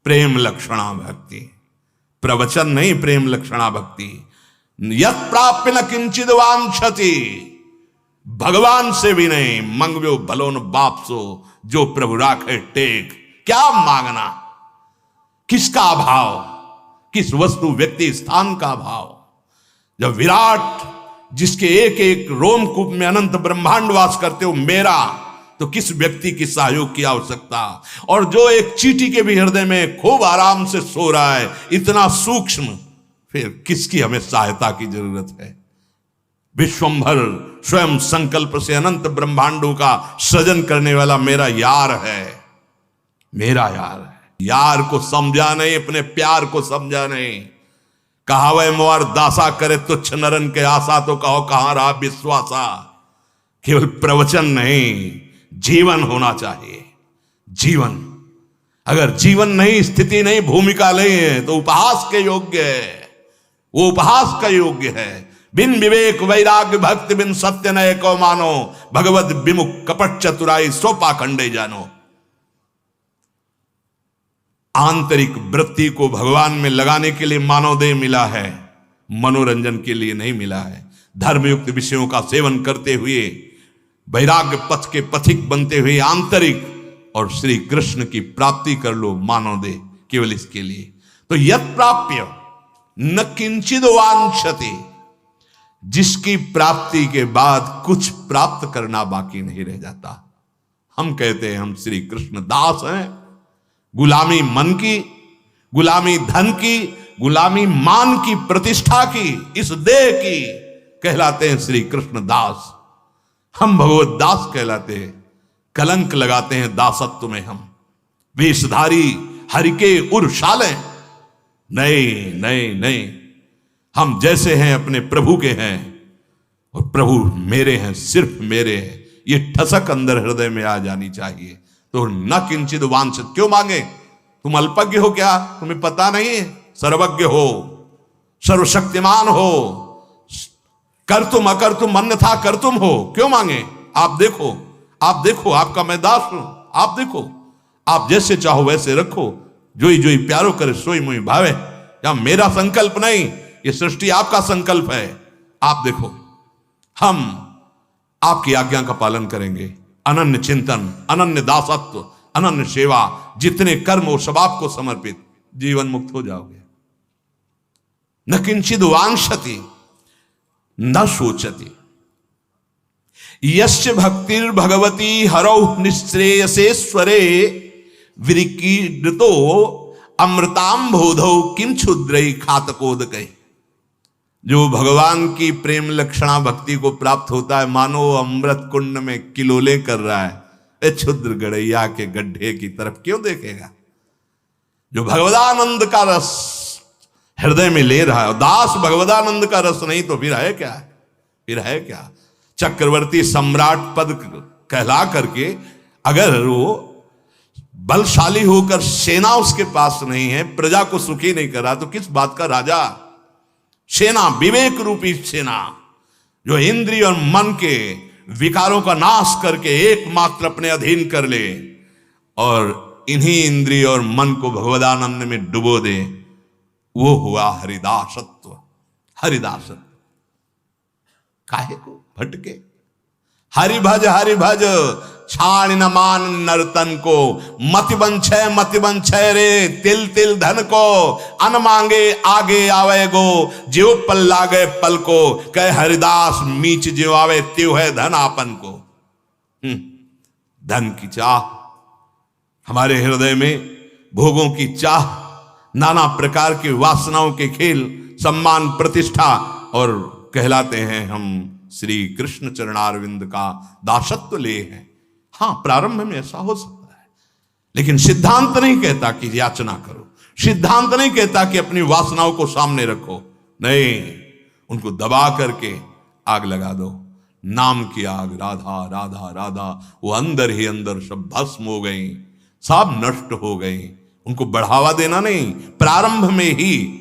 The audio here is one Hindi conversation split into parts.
प्रेम लक्षणा भक्ति, प्रवचन नहीं, प्रेम लक्षणा भक्ति। यत् प्राप्य न किंचिद वांछति, भगवान से भी नहीं, मंगव्यो भलो न बाप सो, जो प्रभु राखे टेक। क्या मांगना, किसका अभाव, किस वस्तु व्यक्ति स्थान का अभाव। जब विराट जिसके एक एक रोमकूप में अनंत ब्रह्मांड वास करते हो मेरा, तो किस व्यक्ति की सहयोग की आवश्यकता। और जो एक चींटी के भी हृदय में खूब आराम से सो रहा है, इतना सूक्ष्म, फिर किसकी हमें सहायता की जरूरत है। विश्वंभर स्वयं संकल्प से अनंत ब्रह्मांडों का सृजन करने वाला मेरा यार है, मेरा यार है। यार को समझा नहीं, अपने प्यार को समझा नहीं। कहावे मोर दासा करे तुच्छ नरन के आशा, तो कहो कहां रहा विश्वासा। केवल प्रवचन नहीं, जीवन होना चाहिए। जीवन, अगर जीवन नहीं, स्थिति नहीं, भूमिका नहीं है, तो उपहास के योग्य है। वो उपहास का योग्य है। बिन विवेक वैराग्य भक्ति बिन सत्य नय को मानो, भगवत विमुख कपट चतुराई सो पाखंडे जानो। आंतरिक वृत्ति को भगवान में लगाने के लिए मानव देह मिला है, मनोरंजन के लिए नहीं मिला है। धर्मयुक्त विषयों का सेवन करते हुए वैराग्य पथ के पथिक बनते हुए आंतरिक और श्री कृष्ण की प्राप्ति कर लो मानव देह, केवल इसके लिए। तो यत् प्राप्य न किंचिद वांछति, जिसकी प्राप्ति के बाद कुछ प्राप्त करना बाकी नहीं रह जाता। हम कहते हैं हम श्री कृष्ण दास हैं। गुलामी मन की, गुलामी धन की, गुलामी मान की, प्रतिष्ठा की, इस देह की, कहलाते हैं श्री कृष्ण दास। हम भगवत दास कहलाते हैं। कलंक लगाते हैं दासत्व में हम, वेशधारी हरि के उर्शाले। नहीं नहीं नहीं, हम जैसे हैं अपने प्रभु के हैं, और प्रभु मेरे हैं, सिर्फ मेरे हैं। ये ठसक अंदर हृदय में आ जानी चाहिए। तो न किंचित वांछित, क्यों मांगे? तुम अल्पज्ञ हो क्या? तुम्हें पता नहीं है? सर्वज्ञ हो, सर्वशक्तिमान हो, कर तुम अकर तुम अन्यथा कर तुम हो, क्यों मांगे? आप देखो, आप देखो, आपका मैं दास हूं। आप देखो, आप जैसे चाहो वैसे रखो, जोई जोई प्यारो करे सोई मोई भावे। या मेरा संकल्प नहीं, ये सृष्टि आपका संकल्प है। आप देखो, हम आपकी आज्ञा का पालन करेंगे। अनन्य चिंतन, अनन्य दासत्व, अनन्य सेवा, जितने कर्म हो सब आपको समर्पित, जीवन मुक्त हो जाओगे। न किंचिद वांछति न सोचति, यस्य भक्तिर् भगवती हरौ निःश्रेयसेश्वरे, विरिकीर्तो अमृताम बोधौ किम क्षुद्रै खातकोदकै। जो भगवान की प्रेम लक्षणा भक्ति को प्राप्त होता है, मानो अमृत कुंड में किलोले कर रहा है। क्षुद्र गड़ैया के गड्ढे की तरफ क्यों देखेगा? जो भगवदानंद का रस हृदय में ले रहा है, दास भगवदानंद का रस नहीं तो फिर है क्या? फिर है क्या? चक्रवर्ती सम्राट पद कहला करके अगर वो बलशाली होकर सेना उसके पास नहीं है, प्रजा को सुखी नहीं कर रहा, तो किस बात का राजा? सेना, विवेक रूपी सेना, जो इंद्रिय और मन के विकारों का नाश करके एकमात्र अपने अधीन कर ले और इन्हीं इंद्रिय और मन को भगवदानंद में डुबो दे, वो हुआ हरिदासत्व। हरिदासत्व काहे को भटके? हरि भज छाण न मान नर्तन को, मति बन छय रे तिल तिल धन को, अन मांगे आगे आवे गो, ज्यो पल लागे पल को, कह हरिदास मीच ज्यो आवे त्यो है धन आपन को। धन की चाह हमारे हृदय में, भोगों की चाह, नाना प्रकार की वासनाओं के खेल, सम्मान प्रतिष्ठा, और कहलाते हैं हम श्री कृष्ण चरणारविंद का दासत्व ले हैं। हाँ, प्रारंभ में ऐसा हो सकता है, लेकिन सिद्धांत नहीं कहता कि याचना करो। सिद्धांत नहीं कहता कि अपनी वासनाओं को सामने रखो। नहीं, उनको दबा करके आग लगा दो। नाम की आग, राधा राधा राधा, वो अंदर ही अंदर सब भस्म हो गई, सब नष्ट हो गई। उनको बढ़ावा देना नहीं, प्रारंभ में ही,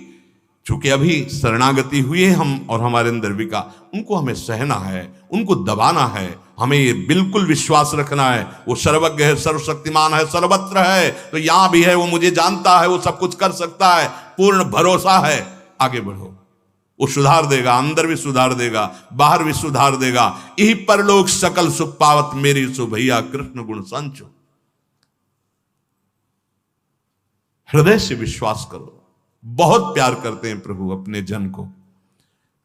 चूंकि अभी शरणागति हुई है हम और हमारे अंदर विका, उनको हमें सहना है, उनको दबाना है, हमें ये बिल्कुल विश्वास रखना है, वो सर्वज्ञ है, सर्वशक्तिमान है, सर्वत्र है, तो यहां भी है, वो मुझे जानता है, वो सब कुछ कर सकता है, पूर्ण भरोसा है। आगे बढ़ो, वो सुधार देगा, अंदर भी सुधार देगा, बाहर भी सुधार देगा। यही परलोक सकल सुख पावत मेरी सो भैया कृष्ण गुण संचो। हृदय से विश्वास करो। बहुत प्यार करते हैं प्रभु अपने जन को,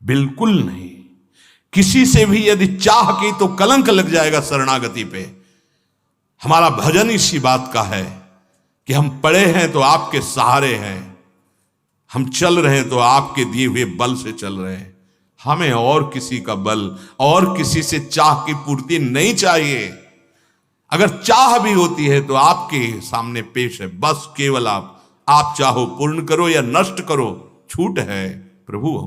बिल्कुल नहीं। किसी से भी यदि चाह की तो कलंक लग जाएगा शरणागति पे। हमारा भजन इसी बात का है कि हम पड़े हैं तो आपके सहारे हैं, हम चल रहे हैं तो आपके दिए हुए बल से चल रहे हैं। हमें और किसी का बल और किसी से चाह की पूर्ति नहीं चाहिए। अगर चाह भी होती है तो आपके सामने पेश है, बस केवल आप चाहो पूर्ण करो या नष्ट करो, छूट है प्रभु।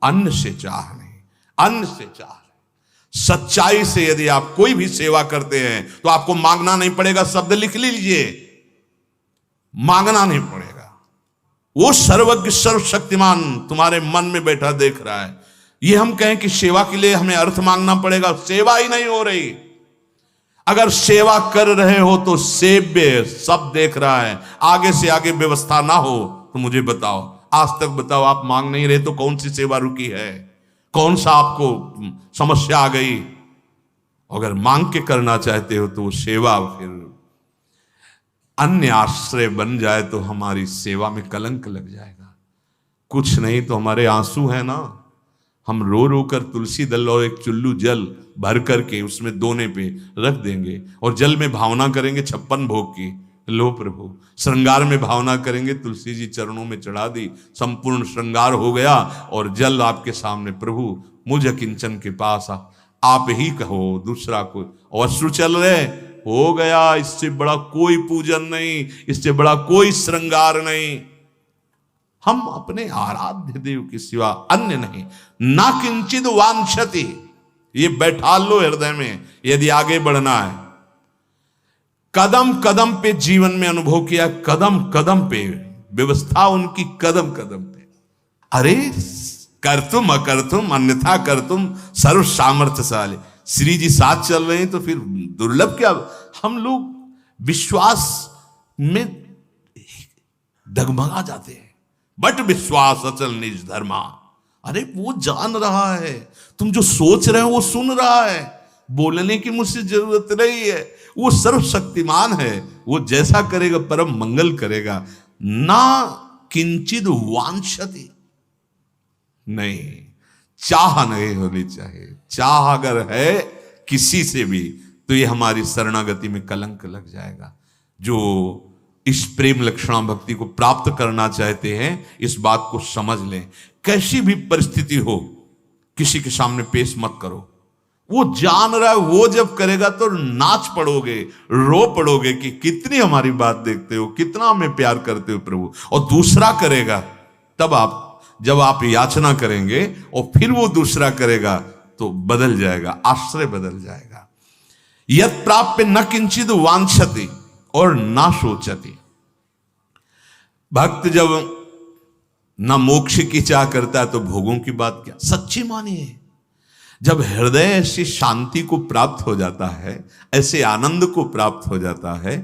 अन्न से चाह नहीं, अन्न से चाह नहीं। सच्चाई से यदि आप कोई भी सेवा करते हैं तो आपको मांगना नहीं पड़ेगा। शब्द लिख लीजिए, मांगना नहीं पड़ेगा। वो सर्वज्ञ सर्वशक्तिमान तुम्हारे मन में बैठा देख रहा है। ये हम कहें कि सेवा के लिए हमें अर्थ मांगना पड़ेगा, सेवा ही नहीं हो रही। अगर सेवा कर रहे हो तो सेव्य सब देख रहा है, आगे से आगे व्यवस्था ना हो तो मुझे बताओ, आज तक बताओ, आप मांग नहीं रहे तो कौन सी सेवा रुकी है, कौन सा आपको समस्या आ गई? अगर मांग के करना चाहते हो तो वो सेवा फिर अन्य आश्रय बन जाए तो हमारी सेवा में कलंक लग जाएगा। कुछ नहीं तो हमारे आंसू है ना, हम रो रो कर तुलसी दल और एक चुल्लू जल भर करके उसमें दोने पे रख देंगे और जल में भावना करेंगे 56 भोग की, लो प्रभु। श्रृंगार में भावना करेंगे, तुलसी जी चरणों में चढ़ा दी, संपूर्ण श्रृंगार हो गया और जल आपके सामने, प्रभु मुझ किंचन के पास आप ही कहो, दूसरा कोई। और अश्रु चल रहे, हो गया, इससे बड़ा कोई पूजन नहीं, इससे बड़ा कोई श्रृंगार नहीं। हम अपने आराध्य देव के सिवा अन्य नहीं। ना किंचित वांछति, ये बैठा लो हृदय में यदि आगे बढ़ना है। कदम कदम पे जीवन में अनुभव किया, कदम कदम पे व्यवस्था उनकी, कदम कदम पे। अरे कर तुम अकर तुम अन्यथा कर तुम सर्व सामर्थ्यशाली। श्री जी साथ चल रहे हैं तो फिर दुर्लभ क्या? हम लोग विश्वास में डगमगा जाते हैं। बट विश्वास अचल निज धर्मा। अरे वो जान रहा है, तुम जो सोच रहे हो वो सुन रहा है, बोलने की मुझसे जरूरत नहीं है। वो सर्वशक्तिमान है, वो जैसा करेगा परम मंगल करेगा। ना किंचित वांछति, नहीं, चाह नहीं होनी चाहिए। चाह अगर है किसी से भी तो ये हमारी शरणागति में कलंक लग जाएगा। जो इस प्रेम लक्षणा भक्ति को प्राप्त करना चाहते हैं, इस बात को समझ लें। कैसी भी परिस्थिति हो, किसी के सामने पेश मत करो। वो जान रहा है, वो जब करेगा तो नाच पड़ोगे, रो पड़ोगे कि कितनी हमारी बात देखते हो, कितना हमें प्यार करते हो प्रभु। और दूसरा करेगा, तब आप जब आप याचना करेंगे और फिर वो दूसरा करेगा तो बदल जाएगा, आश्रय बदल जाएगा। यत् प्राप्य न किंचित वांछति और ना सोचति। भक्त जब न मोक्ष की चाह करता है तो भोगों की बात क्या। सच्ची मानिए, जब हृदय ऐसी शांति को प्राप्त हो जाता है, ऐसे आनंद को प्राप्त हो जाता है,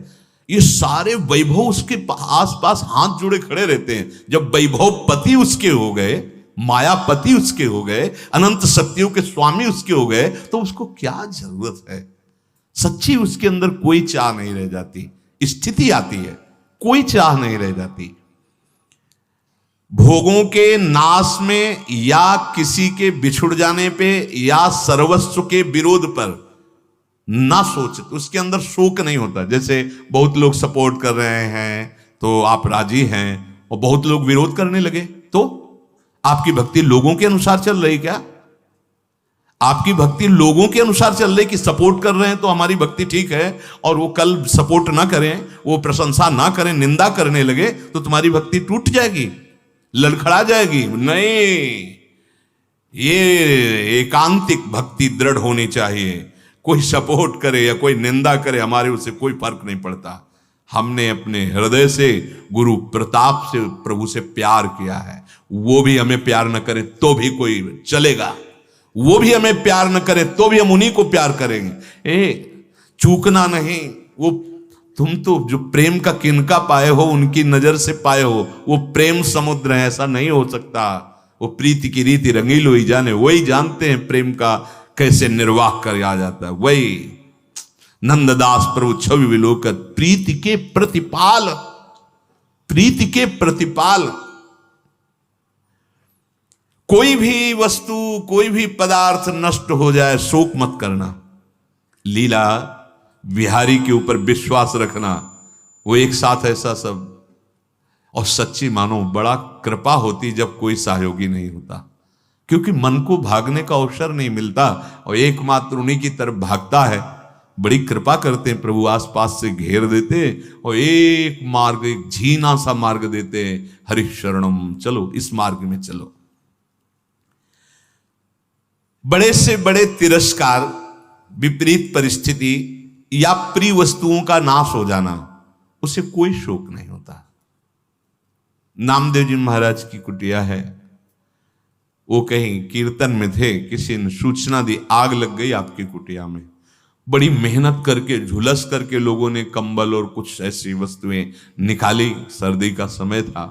ये सारे वैभव उसके आसपास हाथ जोड़े खड़े रहते हैं। जब वैभव पति उसके हो गए, मायापति उसके हो गए, अनंत शक्तियों के स्वामी उसके हो गए, तो उसको क्या जरूरत है। सच्ची उसके अंदर कोई चाह नहीं रह जाती। स्थिति आती है, कोई चाह नहीं रह जाती। भोगों के नाश में या किसी के बिछुड़ जाने पे या सर्वस्व के विरोध पर ना सोच, उसके अंदर शोक नहीं होता। जैसे बहुत लोग सपोर्ट कर रहे हैं तो आप राजी हैं, और बहुत लोग विरोध करने लगे तो आपकी भक्ति लोगों के अनुसार चल रही क्या? आपकी भक्ति लोगों के अनुसार चल रही कि सपोर्ट कर रहे हैं तो हमारी भक्ति ठीक है, और वो कल सपोर्ट ना करें, वो प्रशंसा ना करें, निंदा करने लगे तो तुम्हारी भक्ति टूट जाएगी, लड़खड़ा जाएगी। नहीं, ये एकांतिक भक्ति दृढ़ होनी चाहिए। कोई सपोर्ट करे या कोई निंदा करे, हमारे उससे कोई फर्क नहीं पड़ता। हमने अपने हृदय से गुरु प्रताप से प्रभु से प्यार किया है, वो भी हमें प्यार न करे तो भी कोई चलेगा, वो भी हमें प्यार न करे तो भी हम उन्हीं को प्यार करेंगे। चूकना नहीं। वो तुम तो जो प्रेम का किनका पाए हो, उनकी नजर से पाए हो, वो प्रेम समुद्र है, ऐसा नहीं हो सकता। वो प्रीति की रीति रंगीलो ही जाने, वही जानते हैं प्रेम का कैसे निर्वाह किया जाता है। वही नंददास प्रभु छवि विलोकत, प्रीति के प्रतिपाल, प्रीति के प्रतिपाल। कोई भी वस्तु, कोई भी पदार्थ नष्ट हो जाए, शोक मत करना। लीला बिहारी के ऊपर विश्वास रखना, वो एक साथ ऐसा सब। और सच्ची मानो बड़ा कृपा होती जब कोई सहयोगी नहीं होता, क्योंकि मन को भागने का अवसर नहीं मिलता और एकमात्र उन्हीं की तरफ भागता है। बड़ी कृपा करते हैं प्रभु, आसपास से घेर देते और एक मार्ग, एक झीना सा मार्ग देते, हरिशरणम, चलो इस मार्ग में चलो। बड़े से बड़े तिरस्कार, विपरीत परिस्थिति या प्रिय वस्तुओं का नाश हो जाना, उसे कोई शोक नहीं होता। नामदेव जी महाराज की कुटिया है, वो कहीं कीर्तन में थे, किसी ने सूचना दी आग लग गई आपकी कुटिया में। बड़ी मेहनत करके, झुलस करके लोगों ने कंबल और कुछ ऐसी वस्तुएं निकाली, सर्दी का समय था।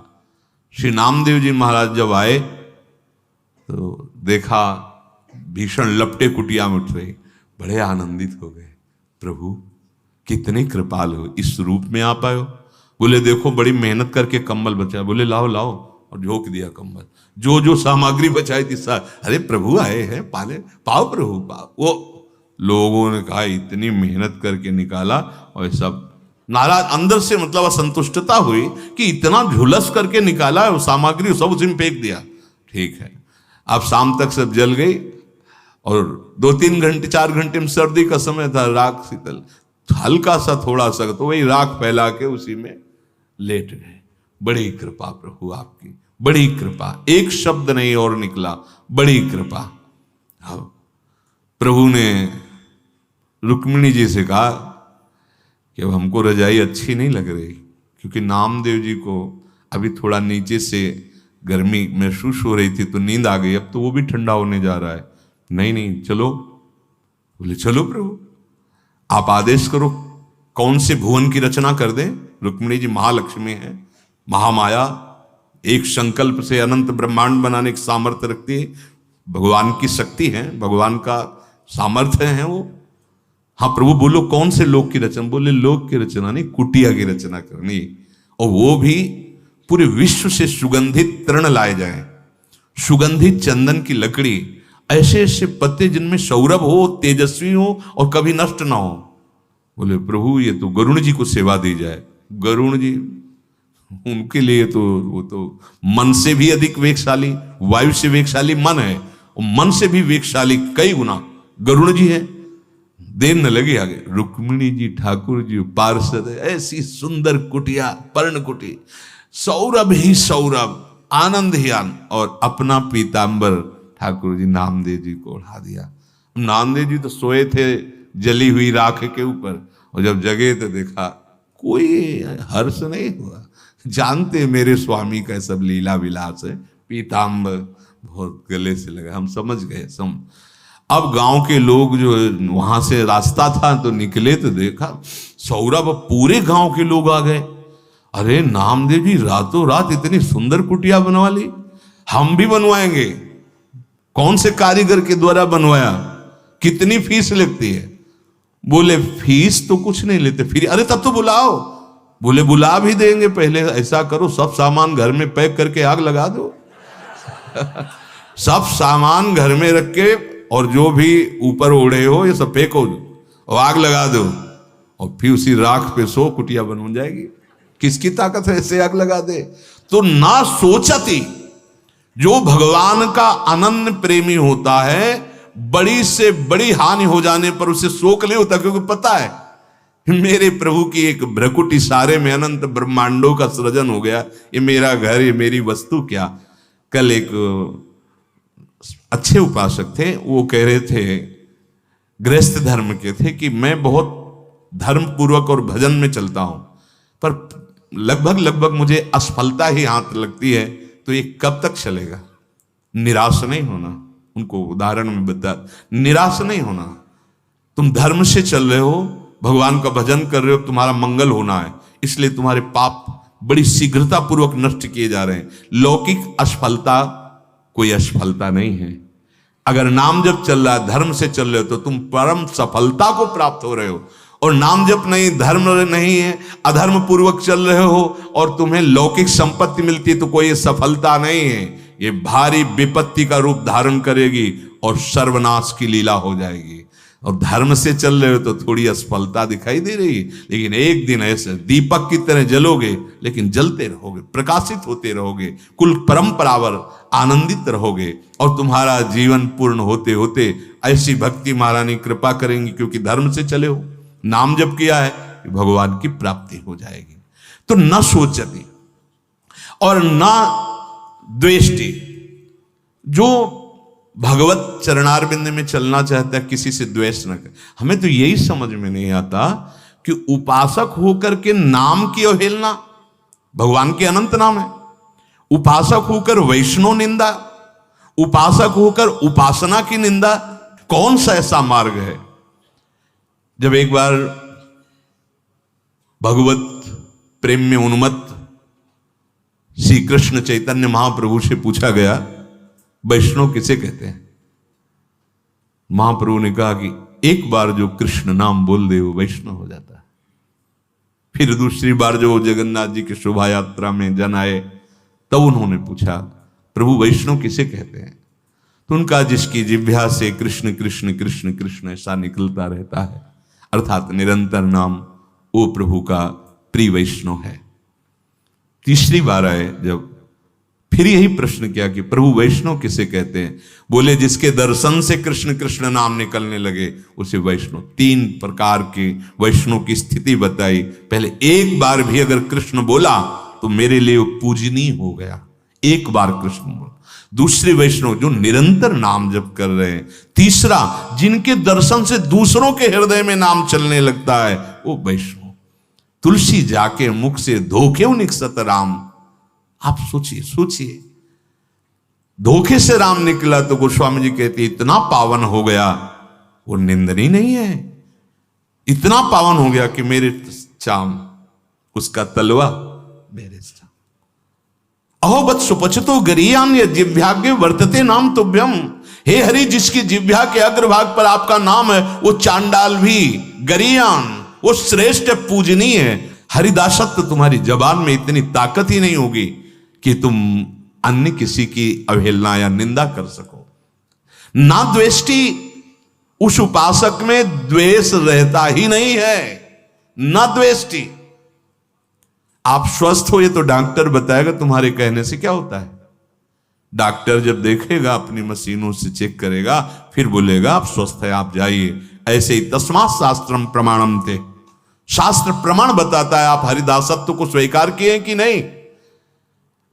श्री नामदेव जी महाराज जब आए तो देखा भीषण लपटे कुटिया में उठ रही, बड़े आनंदित हो गए। प्रभु कितने कृपाल हो, इस रूप में आप आए हो। बोले देखो बड़ी मेहनत करके कंबल बचाया। बोले लाओ लाओ, और झोंक दिया कंबल। जो जो सामग्री बचाई थी अरे प्रभु आए हैं, पाले पाओ प्रभु पाओ। वो लोगों ने कहा इतनी मेहनत करके निकाला, और सब नाराज अंदर से, मतलब असंतुष्टता हुई कि इतना झुलस करके निकाला है, सामग्री सब उसी में फेंक दिया। ठीक है, अब शाम तक सब जल गई और 2-3 घंटे 4 घंटे में सर्दी का समय था, राख शीतल, हल्का सा थोड़ा सा तो वही राख फैला के उसी में लेट गए। बड़ी कृपा प्रभु आपकी, बड़ी कृपा, एक शब्द नहीं और निकला, बड़ी कृपा। प्रभु ने रुक्मिणी जी से कहा कि अब हमको रजाई अच्छी नहीं लग रही, क्योंकि नामदेव जी को अभी थोड़ा नीचे से गर्मी महसूस हो रही थी तो नींद आ गई, अब तो वो भी ठंडा होने जा रहा है। नहीं नहीं चलो। बोले चलो प्रभु आप आदेश करो, कौन से भुवन की रचना कर दें। रुक्मिणी जी महालक्ष्मी है, महामाया, एक संकल्प से अनंत ब्रह्मांड बनाने की सामर्थ्य रखती है, भगवान की शक्ति है, भगवान का सामर्थ्य है वो। हाँ प्रभु बोलो कौन से लोक की रचना। बोले लोक की रचना नहीं, कुटिया की रचना करनी, और वो भी पूरे विश्व से सुगंधित तृण लाए जाए, सुगंधित चंदन की लकड़ी, ऐसे ऐसे पत्ते जिनमें सौरभ हो, तेजस्वी हो और कभी नष्ट ना हो। बोले प्रभु ये तो गरुण जी को सेवा दी जाए। गरुण जी उनके लिए तो वो तो मन से भी अधिक वेगशाली, वायु से वेगशाली मन है, और मन से भी वेगशाली कई गुना गरुण जी है। देर न लगी आगे, रुक्मिणी जी ठाकुर जी पार्षद, ऐसी सुंदर कुटिया, पर्ण कुटी, सौरभ ही सौरभ, आनंद ही आनंद, और अपना पीतांबर ठाकुर जी नामदेव जी को उड़ा दिया। नामदेव जी तो सोए थे जली हुई राख के ऊपर, और जब जगे तो देखा कोई हर्ष नहीं हुआ। जानते मेरे स्वामी का सब लीला विलास है, पीतांबर बहुत गले से लगा, हम समझ गए। अब गांव के लोग जो वहां से रास्ता था तो निकले तो देखा सौरभ, पूरे गांव के लोग आ गए। अरे नामदेव जी रातों रात इतनी सुंदर कुटिया बनवा ली, हम भी बनवाएंगे। कौन से कारीगर के द्वारा बनवाया, कितनी फीस लगती है। बोले फीस तो कुछ नहीं लेते, फिर अरे तब तो बुलाओ। बोले बुला भी देंगे, पहले ऐसा करो सब सामान घर में पैक करके आग लगा दो। सब सामान घर में रख के और जो भी ऊपर ओढ़े हो ये सब फेंको और आग लगा दो, और फिर उसी राख पे सो कुटिया बन जाएगी। किसकी ताकत है ऐसे आग लगा दे। तो ना सोचती, जो भगवान का अनन्य प्रेमी होता है, बड़ी से बड़ी हानि हो जाने पर उसे शोक नहीं होता, क्योंकि पता है मेरे प्रभु की एक भ्रकुटी सारे में अनंत ब्रह्मांडों का सृजन हो गया, ये मेरा घर, ये मेरी वस्तु क्या। कल एक अच्छे उपासक थे, वो कह रहे थे, गृहस्थ धर्म के थे, कि मैं बहुत धर्म पूर्वक और भजन में चलता हूं, पर लगभग मुझे असफलता ही हाथ लगती है, तो ये कब तक चलेगा। निराश नहीं होना, उनको उदाहरण में बता, निराश नहीं होना। तुम धर्म से चल रहे हो, भगवान का भजन कर रहे हो, तुम्हारा मंगल होना है, इसलिए तुम्हारे पाप बड़ी शीघ्रता पूर्वक नष्ट किए जा रहे हैं। लौकिक असफलता कोई असफलता नहीं है। अगर नाम जप चल रहा है, धर्म से चल रहे हो, तो तुम परम सफलता को प्राप्त हो रहे हो। और नाम जप नहीं, धर्म नहीं है, अधर्म पूर्वक चल रहे हो और तुम्हें लौकिक संपत्ति मिलती है, तो कोई सफलता नहीं है। ये भारी विपत्ति का रूप धारण करेगी और सर्वनाश की लीला हो जाएगी। और धर्म से चल रहे हो तो थोड़ी असफलता दिखाई दे रही है, लेकिन एक दिन ऐसे दीपक की तरह जलोगे, लेकिन जलते रहोगे, प्रकाशित होते रहोगे, कुल परंपरावर आनंदित रहोगे और तुम्हारा जीवन पूर्ण होते होते ऐसी भक्ति महारानी कृपा करेंगी, क्योंकि धर्म से चले हो, नाम जप किया है, भगवान की प्राप्ति हो जाएगी। तो न सोचती और न द्वेष्टि, जो भगवत चरणारविंद में चलना चाहता है, किसी से द्वेष न कर। हमें तो यही समझ में नहीं आता कि उपासक होकर के नाम की अवहेलना, भगवान के अनंत नाम है, उपासक होकर वैष्णव निंदा, उपासक होकर उपासना की निंदा, कौन सा ऐसा मार्ग है? जब एक बार भगवत प्रेम में उन्मत्त श्री कृष्ण चैतन्य महाप्रभु से पूछा गया, वैष्णव किसे कहते हैं? महाप्रभु ने कहा कि एक बार जो कृष्ण नाम बोल दे वो वैष्णव हो जाता है। फिर दूसरी बार जो जगन्नाथ जी की शोभा यात्रा में जन आए, तब उन्होंने पूछा, प्रभु वैष्णव किसे कहते हैं? तो उनका, जिसकी जिह्वा से कृष्ण कृष्ण कृष्ण कृष्ण ऐसा निकलता रहता है, अर्थात निरंतर नाम, वो प्रभु का प्रिय वैष्णव है। तीसरी बार आए जब, फिर यही प्रश्न किया कि प्रभु वैष्णव किसे कहते हैं? बोले, जिसके दर्शन से कृष्ण कृष्ण नाम निकलने लगे उसे वैष्णव। 3 प्रकार के वैष्णव की स्थिति बताई। पहले एक बार भी अगर कृष्ण बोला तो मेरे लिए वो पूजनीय हो गया, एक बार कृष्ण बोला। दूसरे वैष्णव जो निरंतर नाम जप कर रहे हैं। तीसरा, जिनके दर्शन से दूसरों के हृदय में नाम चलने लगता है, वो वैष्णव। तुलसी जाके मुख से धोखे निकसत राम। आप सोचिए सोचिए, धोखे से राम निकला तो गोस्वामी जी कहते इतना पावन हो गया, वो निंदनीय नहीं है। इतना पावन हो गया कि मेरे चाम, उसका तलवा मेरे चाम। अहो बत सुपचतो गरियान्य जिह्वाग्य वर्तते नाम तुभ्यम। हे हरि, जिसकी जिह्वा के अग्रभाग पर आपका नाम है, वो चांडाल भी गरियान, वो श्रेष्ठ पूजनीय है। हरिदासत्व तुम्हारी जबान में इतनी ताकत ही नहीं होगी कि तुम अन्य किसी की अवहेलना या निंदा कर सको। ना द्वेष्टि, उस उपासक में द्वेष रहता ही नहीं है। ना द्वेष्टि। आप स्वस्थ हो ये तो डॉक्टर बताएगा, तुम्हारे कहने से क्या होता है। डॉक्टर जब देखेगा, अपनी मशीनों से चेक करेगा, फिर बोलेगा आप स्वस्थ है, आप जाइए। ऐसे ही तस्मात् शास्त्रम प्रमाणम थे, शास्त्र प्रमाण बताता है। आप हरिदासत्व को स्वीकार किए कि नहीं?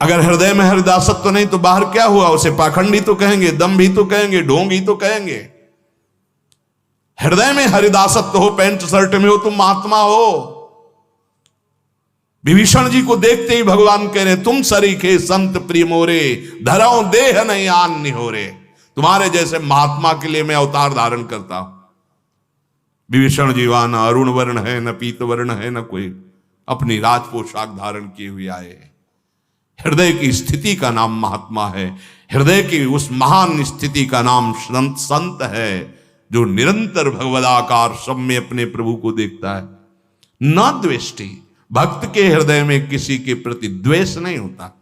अगर हृदय में हरिदासत्व तो नहीं तो बाहर क्या हुआ? उसे पाखंडी तो कहेंगे, दम भी तो कहेंगे, ढोंग ही तो कहेंगे। हृदय में हरिदासत्व हो, पैंट शर्ट में हो, तुम महात्मा हो। विभीषण जी को देखते ही भगवान कह रहे, तुम सरीखे संत प्रिय मोरे, धराओ देह नहीं आन निहोरे। तुम्हारे जैसे महात्मा के लिए मैं अवतार धारण करता हूं। विभीषण जीवा न अरुण वर्ण है, न पीत वर्ण है, न कोई अपनी राज पोशाक धारण किए हुए आए। हृदय की स्थिति का नाम महात्मा है। हृदय की उस महान स्थिति का नाम संत है, जो निरंतर भगवदाकार सब में अपने प्रभु को देखता है। न द्वेष्टि, भक्त के हृदय में किसी के प्रति द्वेष नहीं होता।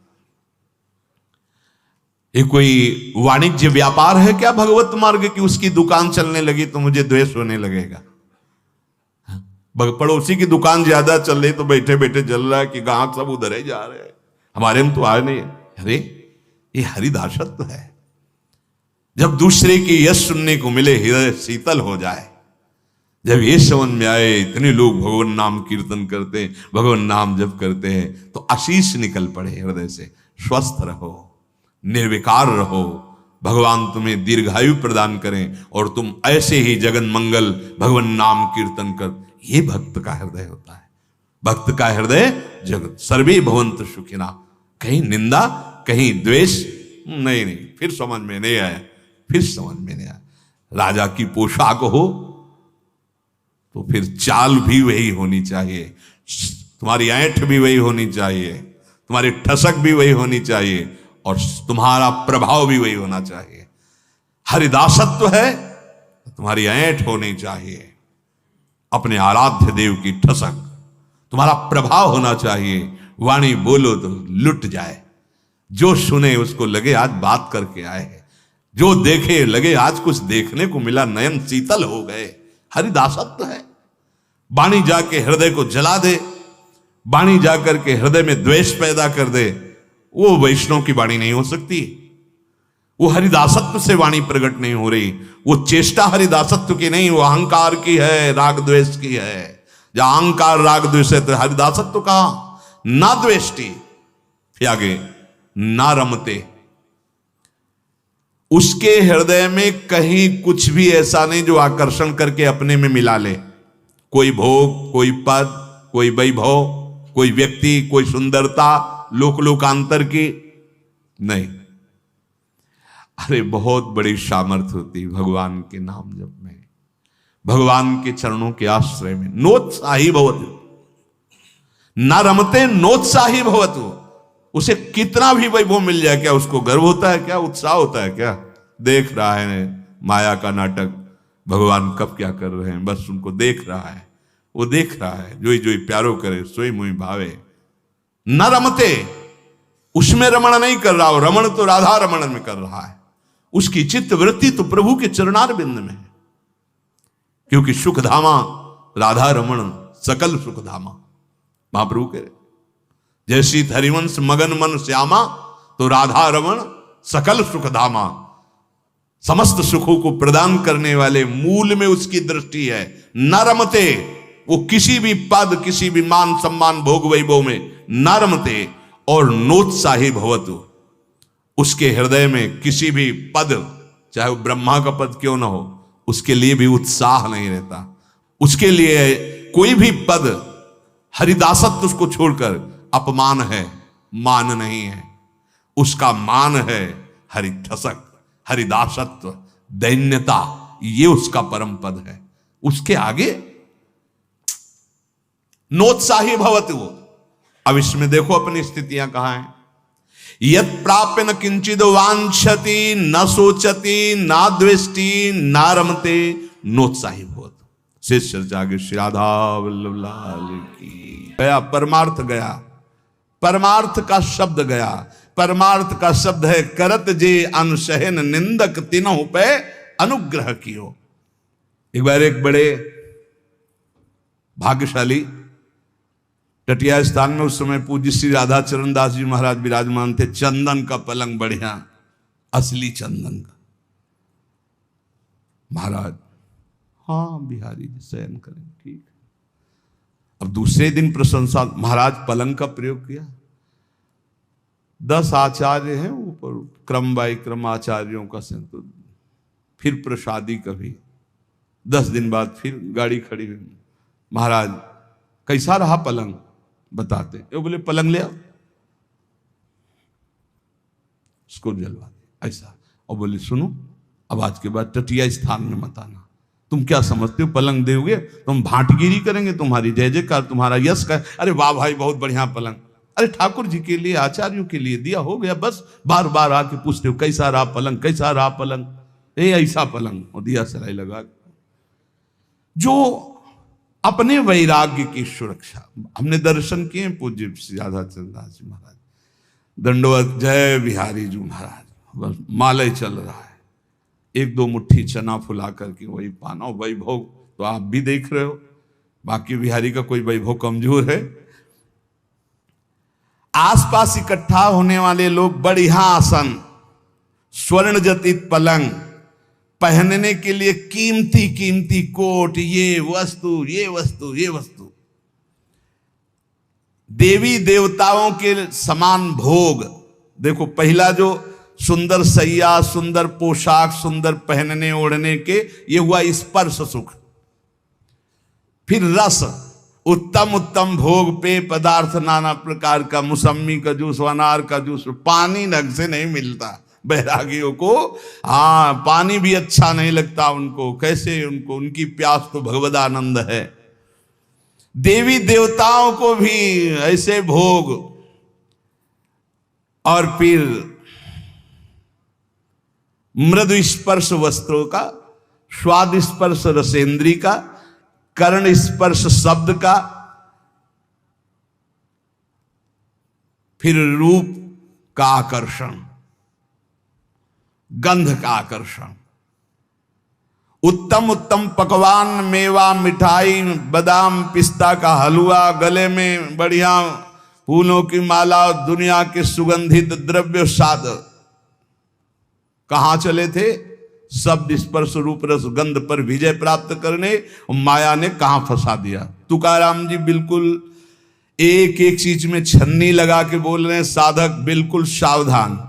ये कोई वाणिज्य व्यापार है क्या भगवत मार्ग की? उसकी दुकान चलने लगी तो मुझे द्वेष होने लगेगा। पड़ोसी की दुकान ज्यादा चल रही तो बैठे बैठे जल रहा है कि ग्राहक सब उधर ही जा रहे हैं, हमारे में तो आए नहीं। अरे ये हरिदासत्व है। जब दूसरे की यश सुनने को मिले, हृदय शीतल हो जाए। जब ये समझ में आए इतने लोग भगवान नाम कीर्तन करते हैं, भगवान नाम जप करते हैं, तो आशीष निकल पड़े हृदय से। स्वस्थ रहो, निर्विकार रहो, भगवान तुम्हें दीर्घायु प्रदान करें और तुम ऐसे ही जगन मंगल भगवान नाम कीर्तन कर। ये भक्त का हृदय होता है। भक्त का हृदय जगत सर्वे भवन्तु सुखिना। कहीं निंदा, कहीं द्वेष नहीं। फिर समझ में नहीं आया। फिर समझ में नहीं आया। राजा की पोशाक हो तो फिर चाल भी वही होनी चाहिए, तुम्हारी ऐंठ भी वही होनी चाहिए, तुम्हारी ठसक भी वही होनी चाहिए, और तुम्हारा प्रभाव भी वही होना चाहिए। हरिदासत्व है, तुम्हारी ऐंठ होनी चाहिए, अपने आराध्य देव की ठसक, तुम्हारा प्रभाव होना चाहिए। वाणी बोलो तो लुट जाए, जो सुने उसको लगे आज बात करके आए हैं, जो देखे लगे आज कुछ देखने को मिला, नयन शीतल हो गए। हरिदासत्व है। वाणी जाके हृदय को जला दे, वाणी जाकर के हृदय में द्वेष पैदा कर दे, वो वैष्णव की वाणी नहीं हो सकती। वो हरिदासत्व से वाणी प्रकट नहीं हो रही। वो चेष्टा हरिदासत्व की नहीं, वो अहंकार की है, राग द्वेष की है। जहां अहंकार राग द्वेष है तो हरिदासत्व कहां? ना द्वेष्टि, फिर आगे ना रमते, उसके हृदय में कहीं कुछ भी ऐसा नहीं जो आकर्षण करके अपने में मिला ले। कोई भोग, कोई पद, कोई वैभव, कोई व्यक्ति, कोई सुंदरता, लोकांतर की नहीं। अरे बहुत बड़ी सामर्थ्य होती भगवान के नाम जप में, भगवान के चरणों के आश्रय में। नोत्साही भवतु, न रमते नोत्साही भवतु। उसे कितना भी वैभव मिल जाए, क्या उसको गर्व होता है? क्या उत्साह होता है? क्या देख रहा है माया का नाटक, भगवान कब क्या कर रहे हैं, बस उनको देख रहा है। वो देख रहा है, जोई जोई प्यारो करे सोई मुई भावे। न रमते, उसमें रमण नहीं कर रहा हो, रमण तो राधा रमण में कर रहा है। उसकी चित्त वृत्ति तो प्रभु के चरणार बिंद में है, क्योंकि सुखधामा राधा रमण सकल सुखधामा। महाप्रभु कह रहे जैसी हरिवंश मगन मन श्यामा, तो राधा रमण सकल सुखधामा। समस्त सुखों को प्रदान करने वाले मूल में उसकी दृष्टि है। न रमते, वो किसी भी पद, किसी भी मान सम्मान भोग वैभव में न रमते। और नोत्साही भवतु, उसके हृदय में किसी भी पद, चाहे वो ब्रह्मा का पद क्यों ना हो, उसके लिए भी उत्साह नहीं रहता। उसके लिए कोई भी पद, हरिदासत्व उसको छोड़कर अपमान है, मान नहीं है। उसका मान है हरिठसक, हरिदासत्व, दैन्यता, ये उसका परम पद है। उसके आगे नोत्साही भवतु। अब इसमें देखो अपनी स्थितियां कहां हैं। यत प्राप्य न किंचिद वांछति, न सोचति, ना द्वेष्टि, ना रमते, नोत्साही भवतु। शेष चर्चा आगे। श्री राधा वल्लभ लाल की। गया परमार्थ, गया परमार्थ का शब्द गया। परमार्थ का शब्द है करत जे अनसहन निंदक तीनों पे अनुग्रह कियो। एक बार एक बड़े भाग्यशाली टटिया स्थान में उस समय पूज्य श्री राधा चरण दास जी महाराज विराजमान थे। चंदन का पलंग बढ़िया, असली चंदन का। महाराज, हाँ बिहारी जी शयन करें, ठीक। अब दूसरे दिन प्रशंसा, महाराज पलंग का प्रयोग किया। 10 आचार्य हैं ऊपर, क्रम बाई क्रम आचार्यों का संतुल। फिर प्रसादी कभी 10 दिन बाद फिर गाड़ी खड़ी हुई। महाराज कैसा रहा पलंग, बताते। वो बोले पलंग ले आओ, उसको जलवा दे ऐसा। और बोले सुनो, अब आज के बाद टटिया स्थान में मत आना। तुम क्या समझते हो, पलंग दोगे तो हम भाटगिरी करेंगे, तुम्हारी जय जयकार, तुम्हारा यश का। अरे वाह भाई, बहुत बढ़िया पलंग। अरे ठाकुर जी के लिए, आचार्यों के लिए दिया, हो गया। बस बार बार आके पूछते हो कैसा रहा पलंग, कैसा रहा पलंग। ऐसा पलंग, और दिया सराय लगा। जो अपने वैराग्य की सुरक्षा, हमने दर्शन किए पूज्य श्री राधा चरण दास जी महाराज। दंडवत जय बिहारी जी महाराज। बस मालय चल रहा है, 1-2 मुट्ठी चना फुला करके वही पाना। वैभव तो आप भी देख रहे हो, बाकी बिहारी का कोई वैभव कमजोर है। आसपास इकट्ठा होने वाले लोग बढ़िया आसन, स्वर्ण जटित पलंग, पहनने के लिए कीमती कीमती कोट, ये वस्तु, ये वस्तु, ये वस्तु। देवी देवताओं के समान भोग। देखो, पहला जो सुंदर सैया, सुंदर पोशाक, सुंदर पहनने ओढ़ने के, ये हुआ स्पर्श सुख। फिर रस, उत्तम उत्तम भोग, पेय पदार्थ नाना प्रकार का, मौसम्मी का जूस, अनार का जूस। पानी ढंग से नहीं मिलता, बैरागियों को हाँ पानी भी अच्छा नहीं लगता उनको, कैसे उनको, उनकी प्यास तो भगवदानंद है। देवी देवताओं को भी ऐसे भोग, और फिर मृदु स्पर्श वस्त्रों का, स्वाद स्पर्श रसेंद्री का, कर्ण स्पर्श शब्द का, फिर रूप का आकर्षण, गंध का आकर्षण, उत्तम उत्तम पकवान, मेवा, मिठाई, बादाम, पिस्ता का हलवा, गले में बढ़िया फूलों की माला, दुनिया के सुगंधित द्रव्य साध। कहां चले थे? शब्द स्पर्श रूप रस गंध पर विजय प्राप्त करने, माया ने कहां फंसा दिया। तुकाराम जी बिल्कुल एक एक चीज में छन्नी लगा के बोल रहे हैं, साधक बिल्कुल सावधान।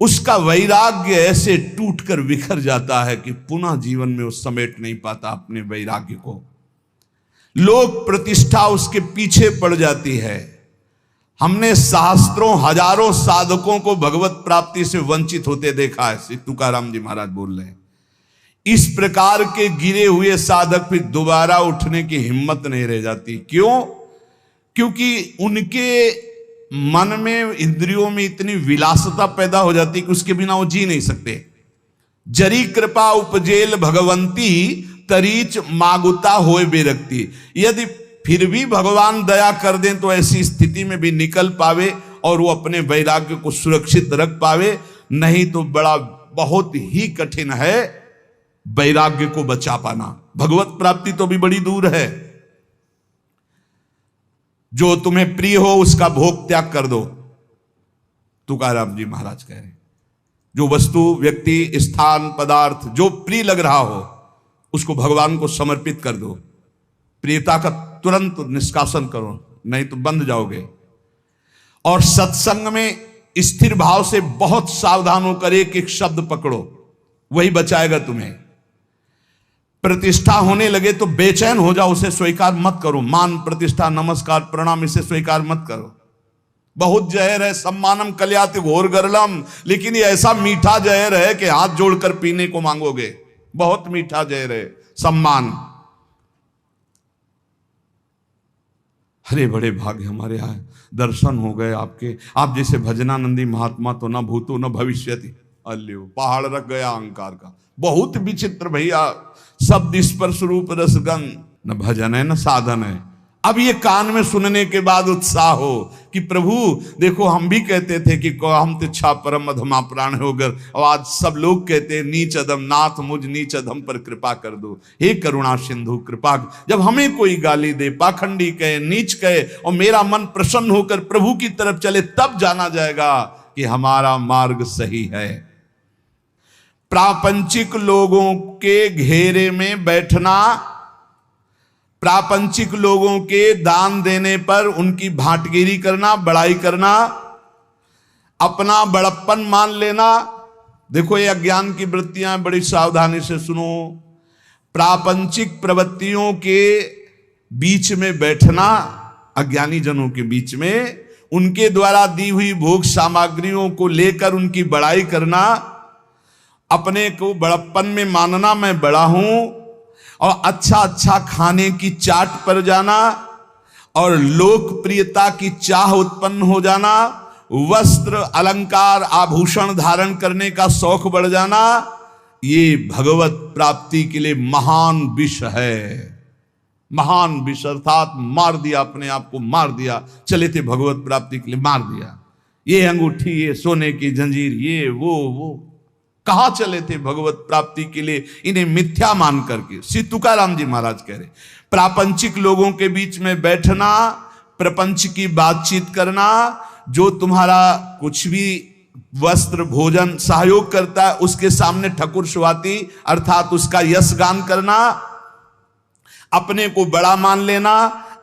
उसका वैराग्य ऐसे टूटकर बिखर जाता है कि पुनः जीवन में वो समेट नहीं पाता अपने वैराग्य को। लोक प्रतिष्ठा उसके पीछे पड़ जाती है। हमने सहस्त्रों हजारों साधकों को भगवत प्राप्ति से वंचित होते देखा है। श्री तुकाराम जी महाराज बोल रहे हैं, इस प्रकार के गिरे हुए साधक फिर दोबारा उठने की हिम्मत नहीं रह जाती। क्यों? क्योंकि उनके मन में, इंद्रियों में इतनी विलासता पैदा हो जाती कि उसके बिना वो जी नहीं सकते। जरी कृपा उपजेल भगवंती, तरीच मागुता होए बेरक्ति। यदि फिर भी भगवान दया कर दें तो ऐसी स्थिति में भी निकल पावे और वो अपने वैराग्य को सुरक्षित रख पावे, नहीं तो बड़ा बहुत ही कठिन है वैराग्य को बचा पाना। भगवत प्राप्ति तो भी बड़ी दूर है। जो तुम्हें प्रिय हो उसका भोग त्याग कर दो, तुकाराम जी महाराज कह रहे। जो वस्तु, व्यक्ति, स्थान, पदार्थ जो प्रिय लग रहा हो उसको भगवान को समर्पित कर दो। प्रियता का तुरंत निष्कासन करो, नहीं तो बंध जाओगे। और सत्संग में स्थिर भाव से बहुत सावधान होकर एक एक शब्द पकड़ो, वही बचाएगा तुम्हें। प्रतिष्ठा होने लगे तो बेचैन हो जाओ, उसे स्वीकार मत करो। मान, प्रतिष्ठा, नमस्कार, प्रणाम, इसे स्वीकार मत करो। बहुत जहर है, सम्मानम कल्याति घोर गरलम, लेकिन ये ऐसा मीठा जहर है कि हाथ जोड़कर पीने को मांगोगे। बहुत मीठा जहर है सम्मान। अरे बड़े भाग्य हमारे यहाँ दर्शन हो गए आपके। आप जैसे भजनानंदी महात्मा तो न भूतो न भविष्यति। अल्यो पहाड़ रख गया अहंकार का। बहुत विचित्र भैया, शब्द स्पर्श रूप रसगंध, न भजन है न साधन है। अब ये कान में सुनने के बाद उत्साह हो कि प्रभु देखो, हम भी कहते थे कि हम तिच्छा परम अधमा प्राण होकर, और आज सब लोग कहते हैं नीच अधम, नाथ मुझ नीच अधम पर कृपा कर दो, हे करुणा सिंधु कृपा। जब हमें कोई गाली दे, पाखंडी कहे, नीच कहे, और मेरा मन प्रसन्न होकर प्रभु की तरफ चले, तब जाना जाएगा कि हमारा मार्ग सही है। प्रापंचिक लोगों के घेरे में बैठना, प्रापंचिक लोगों के दान देने पर उनकी भाटगिरी करना, बड़ाई करना, अपना बड़प्पन मान लेना। देखो ये अज्ञान की वृत्तियां, बड़ी सावधानी से सुनो। प्रापंचिक प्रवृत्तियों के बीच में बैठना, अज्ञानी जनों के बीच में, उनके द्वारा दी हुई भोग सामग्रियों को लेकर उनकी बड़ाई करना, अपने को बड़प्पन में मानना, मैं बड़ा हूं, और अच्छा अच्छा खाने की चाट पर जाना, और लोकप्रियता की चाह उत्पन्न हो जाना, वस्त्र अलंकार आभूषण धारण करने का शौक बढ़ जाना, ये भगवत प्राप्ति के लिए महान विष है। महान विष अर्थात मार दिया, अपने आप को मार दिया। चले थे भगवत प्राप्ति के लिए, मार दिया। ये अंगूठी, ये सोने की जंजीर, ये वो कहां चले थे भगवत प्राप्ति के लिए, इन्हें मिथ्या मान करके। श्री तुकाराम जी महाराज कह रहे, प्रापंचिक लोगों के बीच में बैठना, प्रपंच की बातचीत करना, जो तुम्हारा कुछ भी वस्त्र भोजन सहयोग करता है उसके सामने ठकुर सुहाती अर्थात उसका यश गान करना, अपने को बड़ा मान लेना,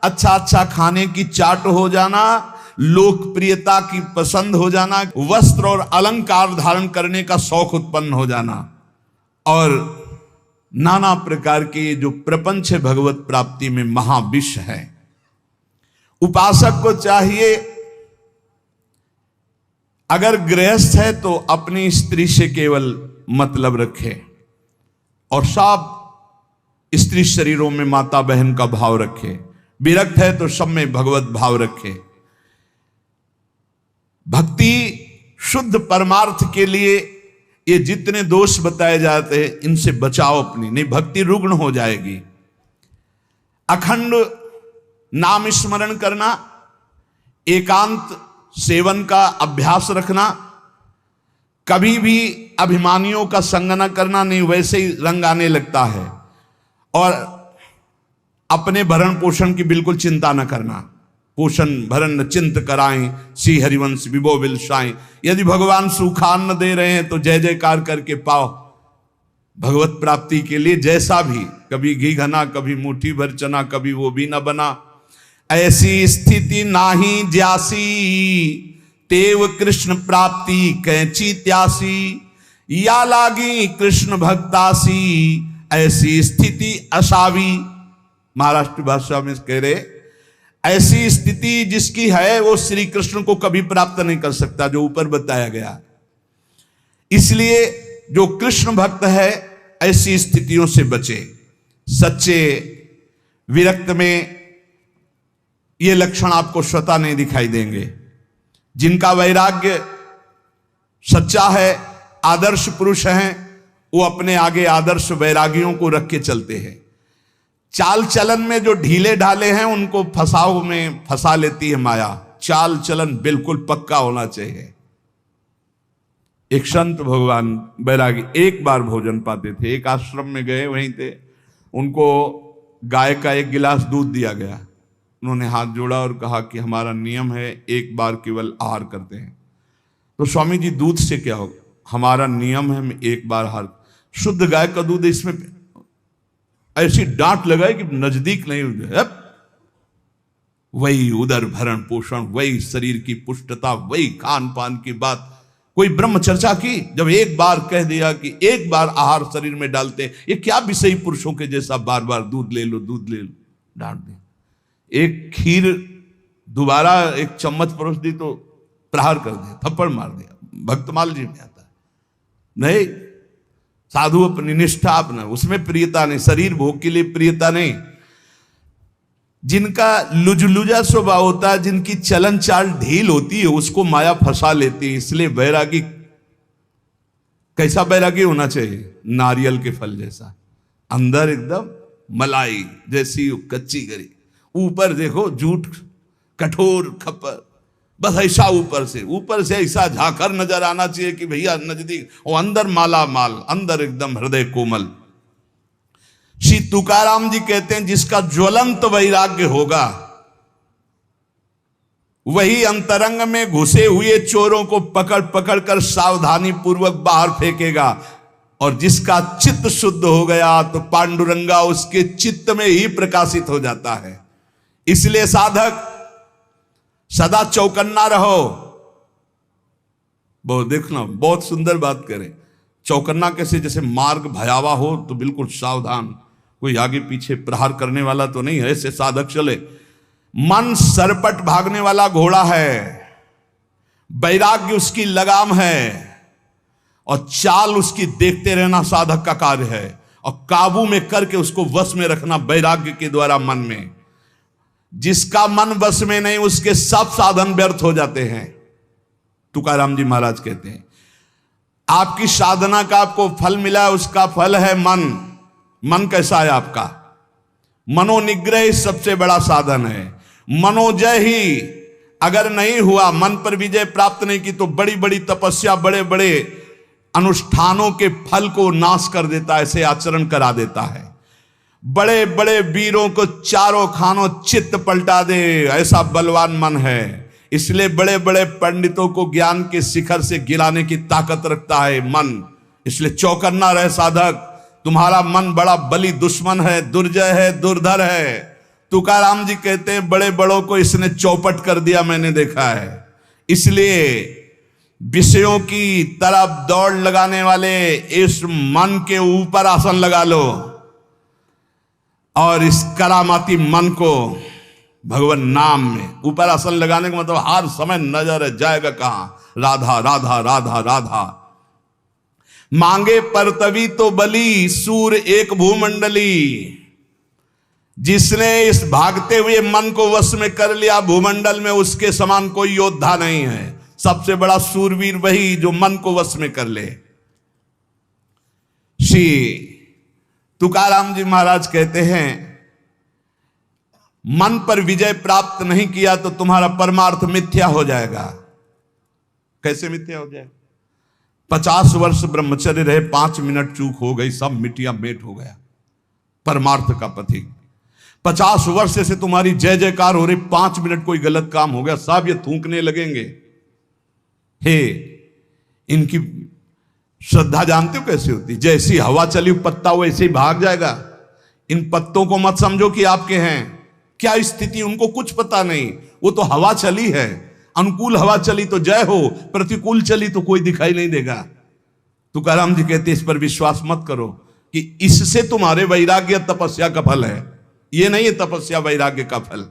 अच्छा अच्छा खाने की चाट हो जाना, लोकप्रियता की पसंद हो जाना, वस्त्र और अलंकार धारण करने का शौक उत्पन्न हो जाना, और नाना प्रकार के जो प्रपंच है भगवत प्राप्ति में महाविष है। उपासक को चाहिए अगर गृहस्थ है तो अपनी स्त्री से केवल मतलब रखे और सब स्त्री शरीरों में माता बहन का भाव रखे। विरक्त है तो सब में भगवत भाव रखे। भक्ति शुद्ध परमार्थ के लिए ये जितने दोष बताए जाते हैं इनसे बचाओ अपनी, नहीं भक्ति रुग्ण हो जाएगी। अखंड नाम स्मरण करना, एकांत सेवन का अभ्यास रखना, कभी भी अभिमानियों का संग न करना, नहीं वैसे ही रंग आने लगता है। और अपने भरण पोषण की बिल्कुल चिंता न करना। पोषण भरण न चिंत कराएं, श्री हरिवंश विभो विलसाएं। यदि भगवान सूखान्न दे रहे हैं तो जय जयकार करके पाओ भगवत प्राप्ति के लिए। जैसा भी, कभी घी घना, कभी मुट्ठी भर चना, कभी वो भी न बना। ऐसी स्थिति नाही ज्यासी, तेव कृष्ण प्राप्ति कैची त्यासी। या लागी कृष्ण भक्तासी, ऐसी स्थिति असावी। महाराष्ट्र भाषा में कह रहे, ऐसी स्थिति जिसकी है वो श्री कृष्ण को कभी प्राप्त नहीं कर सकता, जो ऊपर बताया गया। इसलिए जो कृष्ण भक्त है ऐसी स्थितियों से बचे। सच्चे विरक्त में ये लक्षण आपको स्वतः नहीं दिखाई देंगे। जिनका वैराग्य सच्चा है, आदर्श पुरुष हैं, वो अपने आगे आदर्श वैरागियों को रख के चलते हैं। चाल चलन में जो ढीले ढाले हैं उनको फसाव में फंसा लेती है माया। चाल चलन बिल्कुल पक्का होना चाहिए। एक संत भगवान बैरागी एक बार भोजन पाते थे। एक आश्रम में गए, वहीं थे, उनको गाय का एक गिलास दूध दिया गया। उन्होंने हाथ जोड़ा और कहा कि हमारा नियम है एक बार केवल आहार करते हैं। तो स्वामी जी दूध से क्या होगा? हमारा नियम है हम एक बार आहार। शुद्ध गाय का दूध, इसमें ऐसी डांट लगाए कि नजदीक नहीं हुए। वही उदर भरण पोषण, वही शरीर की पुष्टता, वही खान पान की बात। कोई ब्रह्म चर्चा की? जब एक बार कह दिया कि एक बार आहार शरीर में डालते, ये क्या विषयी पुरुषों के जैसा बार बार दूध ले लो दूध ले लो, डांट दे। एक खीर दोबारा एक चम्मच परोस दी तो प्रहार कर दिया, थप्पड़ मार दिया। भक्तमाल जी में आता है। नहीं, साधु अपनी निष्ठा अपना, उसमें प्रियता नहीं, शरीर भोग के लिए प्रियता नहीं। जिनका लुजलुजा स्वभाव होता है, जिनकी चलन चाल ढील होती है, उसको माया फंसा लेती है। इसलिए बैरागी, कैसा बैरागी होना चाहिए? नारियल के फल जैसा, अंदर एकदम मलाई जैसी कच्ची गरी, ऊपर देखो झूठ कठोर खपर, बस ऐसा ऊपर से ऐसा झाकर नजर आना चाहिए कि भैया नजदीक, और अंदर माला माल, अंदर एकदम हृदय कोमल। श्री तुकाराम जी कहते हैं जिसका ज्वलंत वैराग्य होगा वही अंतरंग में घुसे हुए चोरों को पकड़ पकड़ कर सावधानी पूर्वक बाहर फेंकेगा। और जिसका चित्त शुद्ध हो गया तो पांडुरंगा उसके चित्त में ही प्रकाशित हो जाता है। इसलिए साधक सदा चौकन्ना रहो। बहुत देखना, बहुत सुंदर बात करें। चौकन्ना कैसे? जैसे मार्ग भयावह हो तो बिल्कुल सावधान, कोई आगे पीछे प्रहार करने वाला तो नहीं है, ऐसे साधक चले। मन सरपट भागने वाला घोड़ा है, वैराग्य उसकी लगाम है, और चाल उसकी देखते रहना साधक का कार्य है, और काबू में करके उसको वश में रखना वैराग्य के द्वारा मन में। जिसका मन वश में नहीं उसके सब साधन व्यर्थ हो जाते हैं। तुकाराम जी महाराज कहते हैं आपकी साधना का आपको फल मिला, उसका फल है मन। मन कैसा है आपका? मनोनिग्रह सबसे बड़ा साधन है। मनोजय ही अगर नहीं हुआ, मन पर विजय प्राप्त नहीं की, तो बड़ी बड़ी तपस्या, बड़े बड़े अनुष्ठानों के फल को नाश कर देता है, ऐसे आचरण करा देता है। बड़े बड़े वीरों को चारों खानों चित्त पलटा दे, ऐसा बलवान मन है। इसलिए बड़े बड़े पंडितों को ज्ञान के शिखर से गिराने की ताकत रखता है मन। इसलिए चौकन्ना रहे साधक, तुम्हारा मन बड़ा बली दुश्मन है, दुर्जय है, दुर्धर है। तुकाराम जी कहते हैं बड़े बड़ों को इसने चौपट कर दिया, मैंने देखा है। इसलिए विषयों की तरफ दौड़ लगाने वाले इस मन के ऊपर आसन लगा लो और इस करामाती मन को भगवान नाम में। ऊपर आसन लगाने का मतलब हर समय नजर जाएगा कहां, राधा राधा राधा राधा। मांगे परतवी तो बली, सूर एक भूमंडली। जिसने इस भागते हुए मन को वश में कर लिया भूमंडल में, उसके समान कोई योद्धा नहीं है। सबसे बड़ा सूरवीर वही जो मन को वश में कर ले। श्री तुकाराम जी महाराज कहते हैं, मन पर विजय प्राप्त नहीं किया तो तुम्हारा परमार्थ मिथ्या हो जाएगा। कैसे मिथ्या हो जाएगा? 50 वर्ष ब्रह्मचर्य रहे, 5 मिनट चूक हो गई, सब मिटिया मेट हो गया। परमार्थ का पथिक 50 वर्ष से तुम्हारी जय जयकार हो रही, 5 मिनट कोई गलत काम हो गया, सब ये थूकने लगेंगे। हे, इनकी श्रद्धा जानते हो कैसी होती? जैसी हवा चली पत्ता वैसे ही भाग जाएगा। इन पत्तों को मत समझो कि आपके हैं। क्या स्थिति उनको कुछ पता नहीं, वो तो हवा चली है। अनुकूल हवा चली तो जय हो, प्रतिकूल चली तो कोई दिखाई नहीं देगा। तुकाराम जी कहते इस पर विश्वास मत करो कि इससे तुम्हारे वैराग्य तपस्या का फल है। ये नहीं है तपस्या वैराग्य का फल,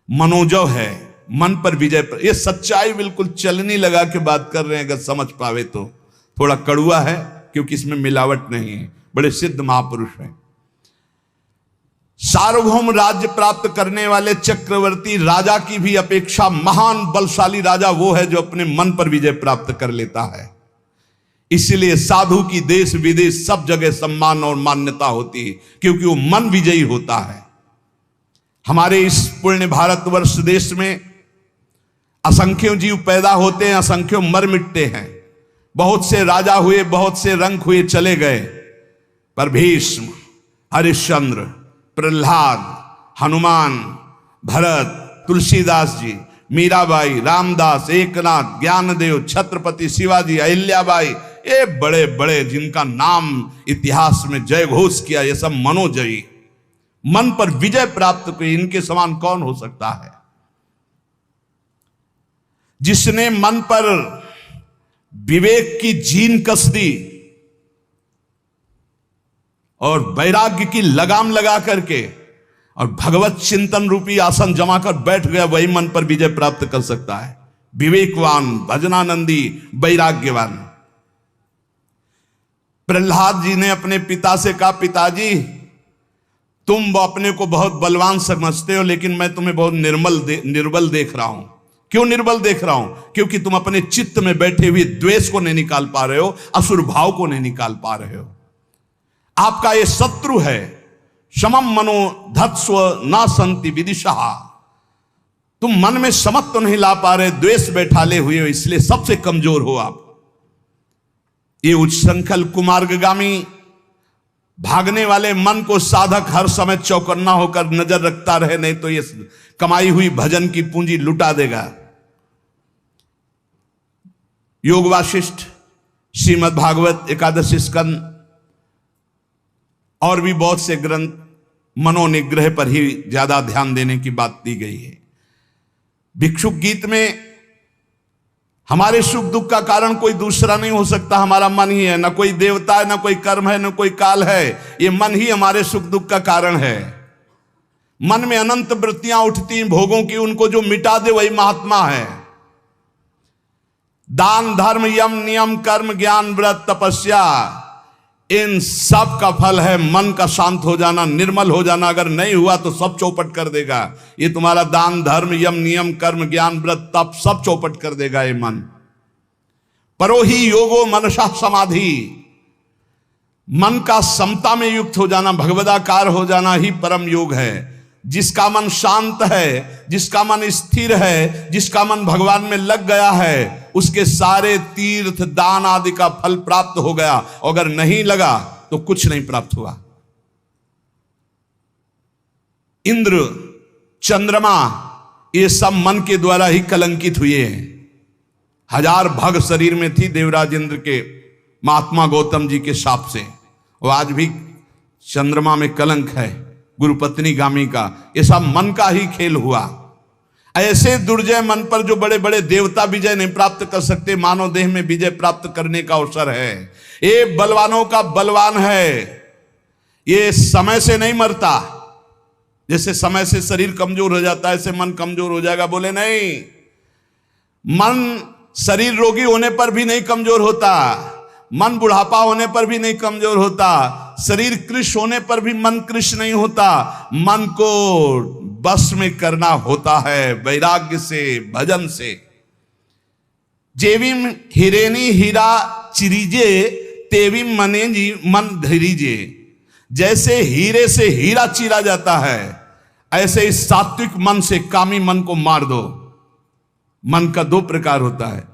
मनोजव है, मन पर विजय। ये सच्चाई बिल्कुल चलनी लगा के बात कर रहे हैं, अगर समझ पावे तो। थोड़ा कड़ुआ है क्योंकि इसमें मिलावट नहीं है, बड़े सिद्ध महापुरुष हैं। सार्वभौम राज्य प्राप्त करने वाले चक्रवर्ती राजा की भी अपेक्षा महान बलशाली राजा वो है जो अपने मन पर विजय प्राप्त कर लेता है। इसलिए साधु की देश विदेश सब जगह सम्मान और मान्यता होती है, क्योंकि वो मन विजयी होता है। हमारे इस पुण्य भारतवर्ष देश में असंख्यों जीव पैदा होते हैं, असंख्यों मर मिटते हैं। बहुत से राजा हुए, बहुत से रंक हुए, चले गए, पर भीष्म, हरिश्चंद्र, प्रहलाद, हनुमान, भरत, तुलसीदास जी, मीराबाई, रामदास, एकनाथ, ज्ञानदेव, छत्रपति शिवाजी, अहिल्याबाई, ये बड़े बड़े जिनका नाम इतिहास में जय घोष किया, ये सब मनोजयी, मन पर विजय प्राप्त की। इनके समान कौन हो सकता है? जिसने मन पर विवेक की जीन कस दी और वैराग्य की लगाम लगा करके और भगवत चिंतन रूपी आसन जमा कर बैठ गया, वही मन पर विजय प्राप्त कर सकता है। विवेकवान, भजनानंदी, वैराग्यवान। प्रहलाद जी ने अपने पिता से कहा, पिताजी तुम अपने को बहुत बलवान समझते हो, लेकिन मैं तुम्हें बहुत निर्बल देख रहा हूं। क्यों निर्बल देख रहा हूं? क्योंकि तुम अपने चित्त में बैठे हुए द्वेष को नहीं निकाल पा रहे हो, असुर भाव को नहीं निकाल पा रहे हो। आपका ये शत्रु है। समम मनो धत्स्व न संति विदिशा। तुम मन में समत तो नहीं ला पा रहे, द्वेष बैठाले हुए हो, इसलिए सबसे कमजोर हो आप। ये उच्छृंखल कुमार्गगामी भागने वाले मन को साधक हर समय चौकन्ना होकर नजर रखता रहे, नहीं तो ये कमाई हुई भजन की पूंजी लुटा देगा। योग वाशिष्ठ, श्रीमद् भागवत, एकादश स्कंद और भी बहुत से ग्रंथ मनोनिग्रह पर ही ज्यादा ध्यान देने की बात दी गई है। भिक्षुक गीत में हमारे सुख दुख का कारण कोई दूसरा नहीं हो सकता, हमारा मन ही है। न कोई देवता है, न कोई कर्म है, न कोई काल है, ये मन ही हमारे सुख दुख का कारण है। मन में अनंत वृत्तियां उठती भोगों की, उनको जो मिटा दे वही महात्मा है। दान, धर्म, यम, नियम, कर्म, ज्ञान, व्रत, तपस्या, इन सब का फल है मन का शांत हो जाना, निर्मल हो जाना। अगर नहीं हुआ तो सब चौपट कर देगा। ये तुम्हारा दान, धर्म, यम, नियम, कर्म, ज्ञान, व्रत, तप सब चौपट कर देगा ये मन। परोही योगो मनसा समाधि, मन का समता में युक्त हो जाना, भगवदाकार हो जाना ही परम योग है। जिसका मन शांत है, जिसका मन स्थिर है, जिसका मन भगवान में लग गया है, उसके सारे तीर्थ दान आदि का फल प्राप्त हो गया। अगर नहीं लगा तो कुछ नहीं प्राप्त हुआ। इंद्र, चंद्रमा, ये सब मन के द्वारा ही कलंकित हुए हैं। 1000 भग शरीर में थी देवराज इंद्र के, महात्मा गौतम जी के शाप से। और आज भी चंद्रमा में कलंक है गुरुपत्नी गामी का। ये सब मन का ही खेल हुआ। ऐसे दुर्जय मन पर जो बड़े बड़े देवता विजय नहीं प्राप्त कर सकते, मानव देह में विजय प्राप्त करने का अवसर है। ये बलवानों का बलवान है, ये समय से नहीं मरता। जैसे समय से शरीर कमजोर हो जाता है ऐसे मन कमजोर हो जाएगा। बोले नहीं, मन शरीर रोगी होने पर भी नहीं कमजोर होता, मन बुढ़ापा होने पर भी नहीं कमजोर होता, शरीर कृश होने पर भी मन कृश नहीं होता। मन को बस में करना होता है वैराग्य से, भजन से। जेविम हिरेनी हीरा चिरीजे तेविम मने जी मन धीरीजे। जैसे हीरे से हीरा चीरा जाता है ऐसे इस सात्विक मन से कामी मन को मार दो। मन का दो प्रकार होता है,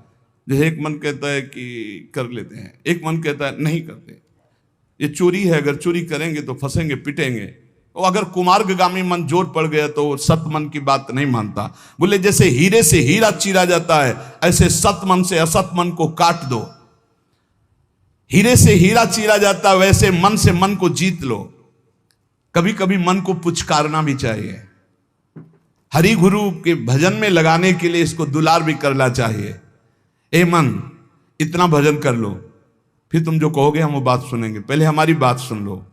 जैसे एक मन कहता है कि कर लेते हैं, एक मन कहता है नहीं करते, ये चोरी है, अगर चोरी करेंगे तो फंसेंगे पिटेंगे। और अगर कुमार्गामी मन जोर पड़ गया तो सत मन की बात नहीं मानता। बोले जैसे हीरे से हीरा चीरा जाता है ऐसे सत मन से असत मन को काट दो। हीरे से हीरा चीरा जाता है वैसे मन से मन को जीत लो। कभी कभी मन को पुचकारना भी चाहिए, हरि गुरु के भजन में लगाने के लिए इसको दुलार भी करना चाहिए। ए मन इतना भजन कर लो, फिर तुम जो कहोगे हम वो बात सुनेंगे, पहले हमारी बात सुन लो।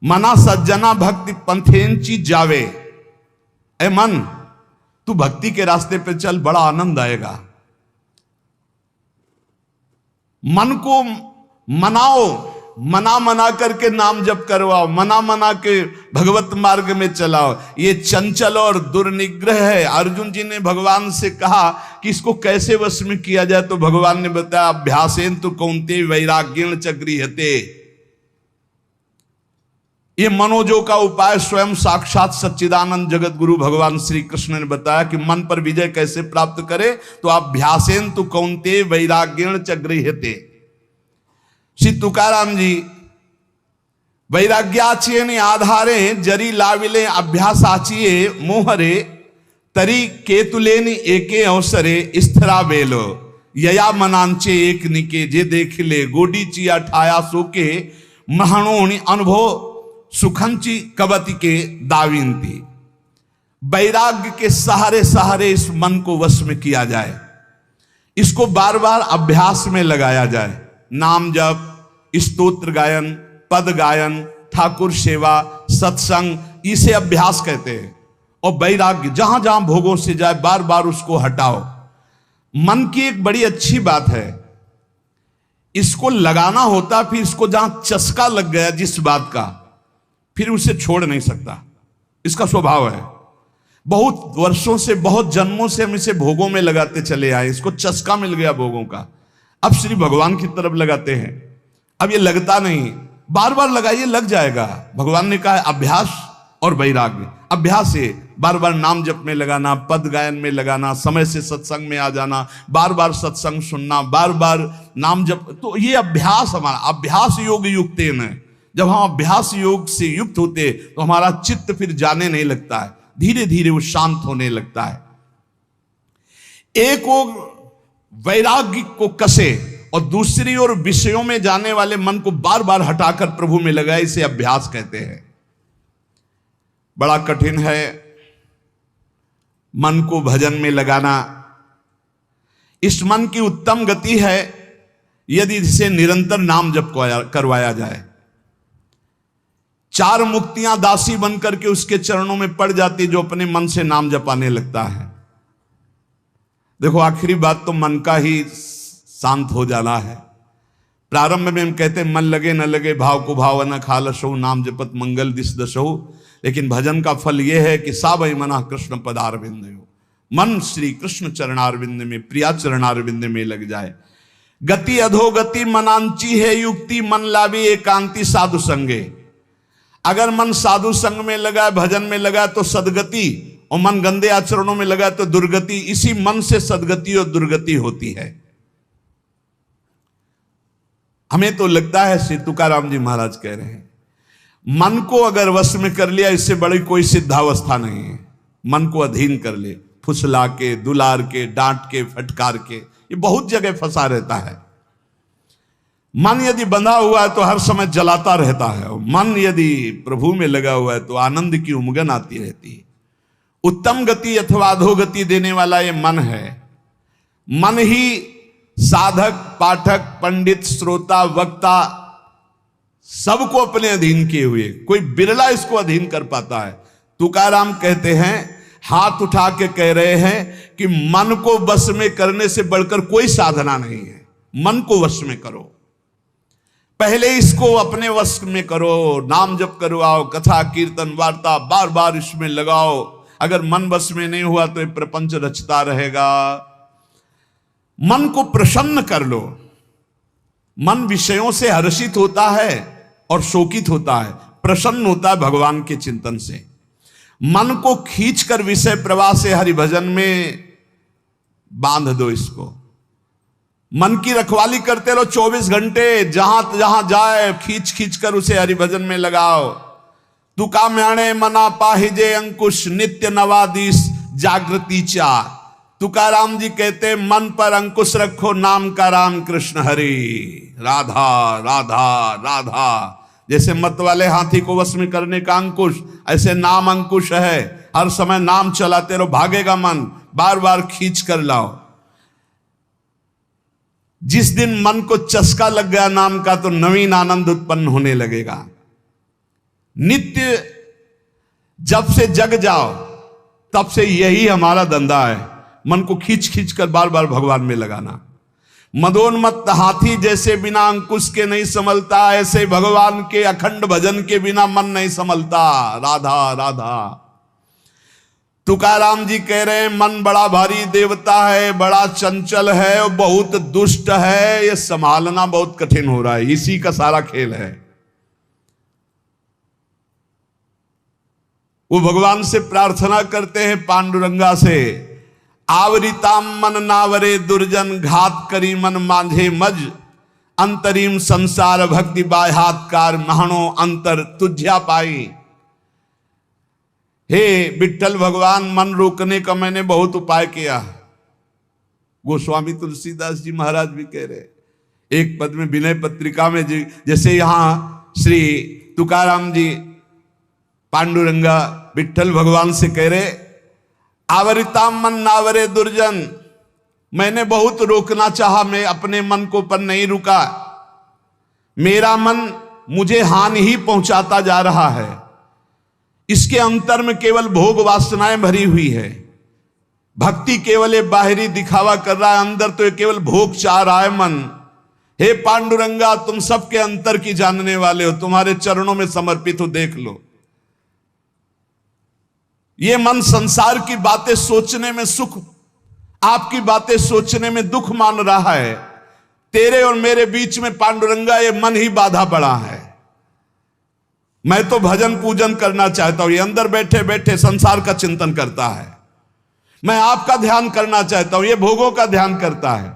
मना सज्जना भक्ति पंथेंची जावे। ए मन तू भक्ति के रास्ते पे चल, बड़ा आनंद आएगा। मन को मनाओ, मना मना करके नाम जप करवाओ, मना मना के भगवत मार्ग में चलाओ। ये चंचल और दुर्निग्रह है। अर्जुन जी ने भगवान से कहा कि इसको कैसे वश में किया जाए, तो भगवान ने बताया अभ्यासेन तो कौन्ते वैराग्येण च गृह्यते। ये मनोजो का उपाय स्वयं साक्षात सच्चिदानंद जगत गुरु भगवान श्री कृष्ण ने बताया कि मन पर विजय कैसे प्राप्त करे, तो अभ्यासेन तो कौन्ते वैराग्येण च गृह्यते। श्री तुकाराम जी वैराग्याचिये आधारे जरी लाविले अभ्यासाचिये मोहरे तरी केतुलेनि एके अवसरे स्थिरा बेलो यया मनांचे एक निके जे देख ले गोडी चिया ठाया सोके महणोनि अनुभव सुखंची कवति के दाविंती। वैराग्य के सहारे सहारे इस मन को वश में किया जाए, इसको बार बार अभ्यास में लगाया जाए। नाम जप, स्तोत्र गायन, पद गायन, ठाकुर सेवा, सत्संग, इसे अभ्यास कहते हैं। और वैराग्य जहां जहां भोगों से जाए बार बार उसको हटाओ। मन की एक बड़ी अच्छी बात है, इसको लगाना होता, फिर इसको जहां चस्का लग गया जिस बात का, फिर उसे छोड़ नहीं सकता। इसका स्वभाव है। बहुत वर्षों से, बहुत जन्मों से हम इसे भोगों में लगाते चले आए, इसको चस्का मिल गया भोगों का। अब श्री भगवान की तरफ लगाते हैं, अब ये लगता नहीं, बार बार लगाइए लग जाएगा। भगवान ने कहा है अभ्यास और वैराग्य। अभ्यास है बार बार नाम जप में लगाना, पद गायन में लगाना, समय से सत्संग में आ जाना, बार बार सत्संग सुनना, बार बार नाम जप, तो ये अभ्यास हमारा। अभ्यास योग युक्तेन है। जब हम अभ्यास योग से युक्त होते तो हमारा चित्त फिर जाने नहीं लगता है, धीरे धीरे वो शांत होने लगता है। एक ओर वैराग्य को कसे और दूसरी ओर विषयों में जाने वाले मन को बार बार हटाकर प्रभु में लगाए, इसे अभ्यास कहते हैं। बड़ा कठिन है मन को भजन में लगाना। इस मन की उत्तम गति है यदि इसे निरंतर नाम जप करवाया जाए। 4 मुक्तियां दासी बनकर के उसके चरणों में पड़ जाती जो अपने मन से नाम जपाने लगता है। देखो आखिरी बात तो मन का ही शांत हो जाना है। प्रारंभ में हम कहते हैं मन लगे न लगे भाव को भाव न खालसो नाम जपत मंगल दिस दशो। लेकिन भजन का फल यह है कि सावई मना कृष्ण पदारविंद, मन श्री कृष्ण चरणारविंद में, प्रिया चरणारविंद में लग जाए। गति अधोगति मनांची है युक्ति, मन लावी एकांति साधु संगे। अगर मन साधु संग में लगा, भजन में लगा तो सदगति, और मन गंदे आचरणों में लगा तो दुर्गति। इसी मन से सदगति और दुर्गति होती है। हमें तो लगता है, श्री तुकाराम जी महाराज कह रहे हैं, मन को अगर वश में कर लिया इससे बड़ी कोई सिद्धावस्था नहीं है। मन को अधीन कर ले, फुसला के, दुलार के, डांट के, फटकार के, ये बहुत जगह फंसा रहता है। मन यदि बंधा हुआ है तो हर समय जलाता रहता है, और मन यदि प्रभु में लगा हुआ है तो आनंद की उमगन आती रहती है। उत्तम गति अथवा अधोगति देने वाला ये मन है। मन ही साधक, पाठक, पंडित, श्रोता, वक्ता सबको अपने अधीन किए हुए, कोई बिरला इसको अधीन कर पाता है। तुकाराम कहते हैं, हाथ उठा के कह रहे हैं कि मन को वश में करने से बढ़कर कोई साधना नहीं है। मन को वश में करो, पहले इसको अपने वश में करो, नाम जप करवाओ, कथा कीर्तन वार्ता बार बार इसमें लगाओ। अगर मन वश में नहीं हुआ तो ये प्रपंच रचता रहेगा। मन को प्रसन्न कर लो। मन विषयों से हर्षित होता है और शोकित होता है, प्रसन्न होता है भगवान के चिंतन से। मन को खींचकर विषय प्रवाह से हरिभजन में बांध दो। इसको मन की रखवाली करते रहो 24 घंटे, जहां जहां जाए खींच खींच कर उसे हरिभजन में लगाओ। तू काम्याणे मना पाहिजे अंकुश, नित्य नवादिश जागृति चा। तुकाराम जी कहते मन पर अंकुश रखो, नाम का राम कृष्ण हरि, राधा राधा राधा। जैसे मत वाले हाथी को वश में करने का अंकुश, ऐसे नाम अंकुश है। हर समय नाम चलाते रहो, भागेगा मन, बार बार खींच कर लाओ। जिस दिन मन को चस्का लग गया नाम का, तो नवीन आनंद उत्पन्न होने लगेगा। नित्य जब से जग जाओ तब से यही हमारा धंधा है, मन को खींच खींच कर बार बार भगवान में लगाना। मदोन्मत्त हाथी जैसे बिना अंकुश के नहीं संभलता, ऐसे भगवान के अखंड भजन के बिना मन नहीं संभलता। राधा राधा। तुकाराम जी कह रहे हैं मन बड़ा भारी देवता है, बड़ा चंचल है और बहुत दुष्ट है, ये संभालना बहुत कठिन हो रहा है। इसी का सारा खेल है। वो भगवान से प्रार्थना करते हैं पांडुरंगा से, आवरिताम मन नावरे दुर्जन, घात करी मन मांझे मज, अंतरीम संसार भक्ति बाह्यात्कार, महानो अंतर तुझ्या पाई। हे विठ्ठल भगवान, मन रोकने का मैंने बहुत उपाय किया। गोस्वामी तुलसीदास जी महाराज भी कह रहे एक पद में विनय पत्रिका में, जैसे यहां श्री तुकाराम जी पांडुरंगा विठ्ठल भगवान से कह रहे, आवरिताम मन नावरे दुर्जन, मैंने बहुत रोकना चाहा, मैं अपने मन को पर नहीं रुका। मेरा मन मुझे हानि ही पहुंचाता जा रहा है। इसके अंतर में केवल भोग वासनाएं भरी हुई है। भक्ति केवल एक बाहरी दिखावा कर रहा है, अंदर तो केवल भोग चाह रहा है मन। हे पांडुरंगा, तुम सबके अंतर की जानने वाले हो, तुम्हारे चरणों में समर्पित हो, देख लो। ये मन संसार की बातें सोचने में सुख, आपकी बातें सोचने में दुख मान रहा है। तेरे और मेरे बीच में पांडुरंगा ये मन ही बाधा पड़ा है। मैं तो भजन पूजन करना चाहता हूं, ये अंदर बैठे बैठे संसार का चिंतन करता है। मैं आपका ध्यान करना चाहता हूं, ये भोगों का ध्यान करता है।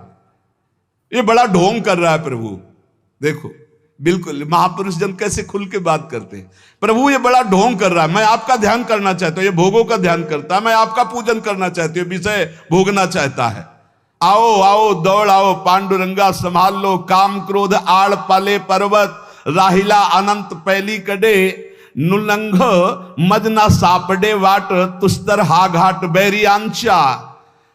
ये बड़ा ढोंग कर रहा है प्रभु। देखो बिल्कुल महापुरुष जन कैसे खुल के बात करते हैं। प्रभु ये बड़ा ढोंग कर रहा है, मैं आपका ध्यान करना चाहता हूं, ये भोगों का ध्यान करता है। मैं आपका पूजन करना चाहती हूँ, विषय भोगना चाहता है। आओ आओ दौड़ आओ पांडुरंगा, संभाल लो काम क्रोध आड़ पाले पर्वत, राहिला अनंत पैली कड़े, नुलंघ मजना सापडे वाट, तुस्तर हा घाट बैरी आंचा।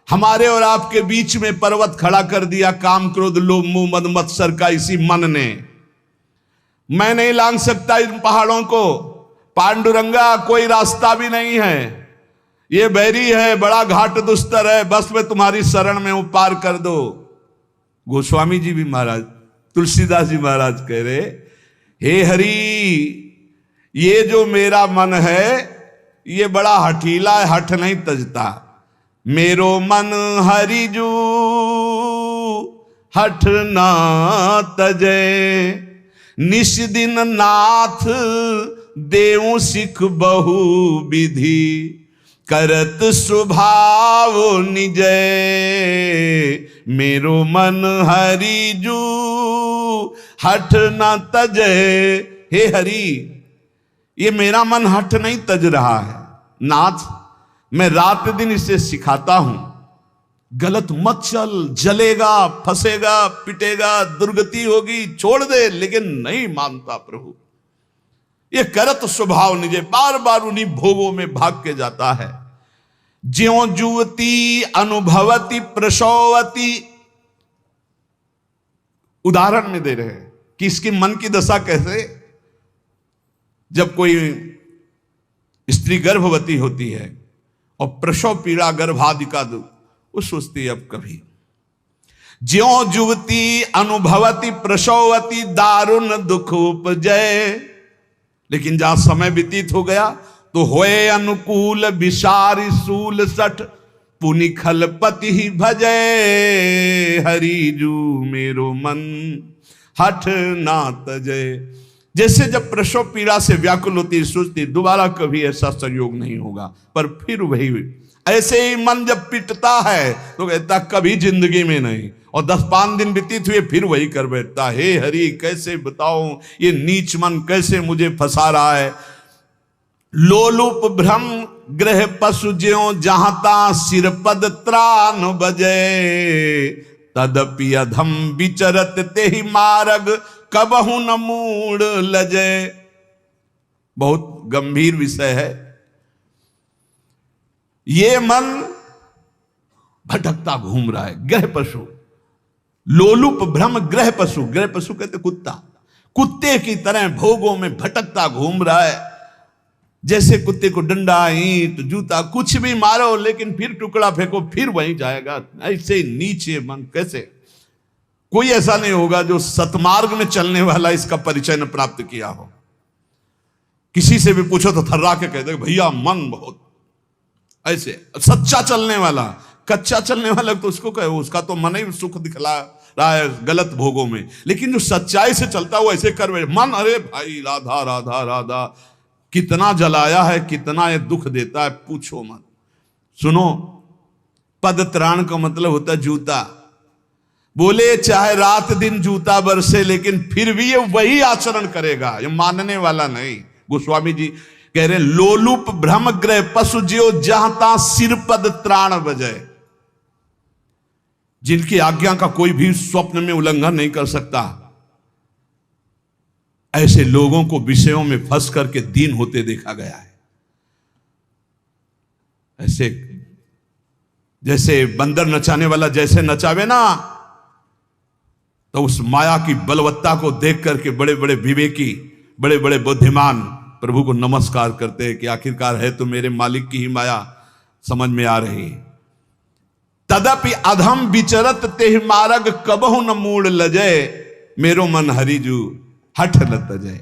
हमारे और आपके बीच में पर्वत खड़ा कर दिया काम क्रोध लोभ मोह मद मत्सर का इसी मन ने। मैं नहीं लांघ सकता इन पहाड़ों को पांडुरंगा, कोई रास्ता भी नहीं है, ये बैरी है, बड़ा घाट दुस्तर है, बस मैं तुम्हारी शरण में हूं, पार कर दो। गोस्वामी जी भी महाराज, तुलसीदास जी महाराज कह रहे, हे हरि, ये जो मेरा मन है ये बड़ा हठीला है, हठ नहीं तजता। मेरो मन हरिजू हठ ना तजे, निश दिन नाथ देऊ सिख बहु विधि, करत स्वभाव निजय। मेरो मन हरिजू हठ न तजे। हे हरि, ये मेरा मन हठ नहीं तज रहा है। नाथ, मैं रात दिन इसे सिखाता हूं, गलत मत चल, जलेगा, फंसेगा, पिटेगा, दुर्गति होगी, छोड़ दे, लेकिन नहीं मानता प्रभु। ये करत स्वभाव निजे, बार बार उन्हीं भोगों में भाग के जाता है। ज्यों जुवती अनुभवती प्रसवती, उदाहरण में दे रहे हैं कि इसके मन की दशा कैसे। जब कोई स्त्री गर्भवती होती है और प्रसव पीड़ा गर्भादि का दुख, वो सोचती अब कभी ज्यों जुवती अनुभवती प्रसवती दारुण दुख उपजय। लेकिन जहां समय व्यतीत हो गया तो होए अनुकूल विसारी सूल सठ पुनि खलपति ही भजय। हरिजू मेरो मन हठ ना तजय। जैसे जब प्रसव पीड़ा से व्याकुल होती, सोचती दोबारा कभी ऐसा संयोग नहीं होगा, पर फिर वही ऐसे ही मन जब पिटता है तो कहता कभी जिंदगी में नहीं, और 10-5 दिन व्यतीत हुए फिर वही कर बैठता। हे हरि, कैसे बताऊं ये नीच मन कैसे मुझे फंसा रहा है। लोलुप भ्रम ग्रह पशु ज्यों जहाता सिर पद त्राण बजे। तदपि अधम विचरत ते ही मार्ग कबहु न मूड लजे। बहुत गंभीर विषय है। ये मन भटकता घूम रहा है। ग्रह पशु, लोलुप भ्रम ग्रह पशु, ग्रह पशु कहते कुत्ता, कुत्ते की तरह भोगों में भटकता घूम रहा है। जैसे कुत्ते को डंडा, ईंट, जूता कुछ भी मारो लेकिन फिर टुकड़ा फेंको फिर वहीं जाएगा। ऐसे नीचे मन कैसे? कोई ऐसा नहीं होगा जो सतमार्ग में चलने वाला इसका परिचय न प्राप्त किया हो। किसी से भी पूछो तो थर्रा के कहते भैया मन बहुत ऐसे। सच्चा चलने वाला, कच्चा चलने वाला तो उसको कहे, उसका तो मन ही सुख दिखला रहा है गलत भोगों में, लेकिन जो सच्चाई से चलता है वो ऐसे कर मन, अरे भाई राधा राधा राधा, कितना जलाया है, कितना ये दुख देता है, पूछो मत। सुनो, पद त्राण का मतलब होता है जूता। बोले चाहे रात दिन जूता बरसे लेकिन फिर भी ये वही आचरण करेगा, ये मानने वाला नहीं। गोस्वामी जी कह रहे लोलुप भ्रम ग्रह पशु ज्यो जहां सिर पद त्राण बजय। जिनकी आज्ञा का कोई भी स्वप्न में उल्लंघन नहीं कर सकता, ऐसे लोगों को विषयों में फंस करके दीन होते देखा गया है। ऐसे जैसे बंदर नचाने वाला जैसे नचावे ना, तो उस माया की बलवत्ता को देख करके बड़े बड़े विवेकी, बड़े बड़े बुद्धिमान प्रभु को नमस्कार करते हैं कि आखिरकार है तो मेरे मालिक की ही माया समझ में आ रही। तदपि अधम विचरत तेहि मार्ग कबहु न मूड लजय। मेरो मन हरिजू हठ न तजय।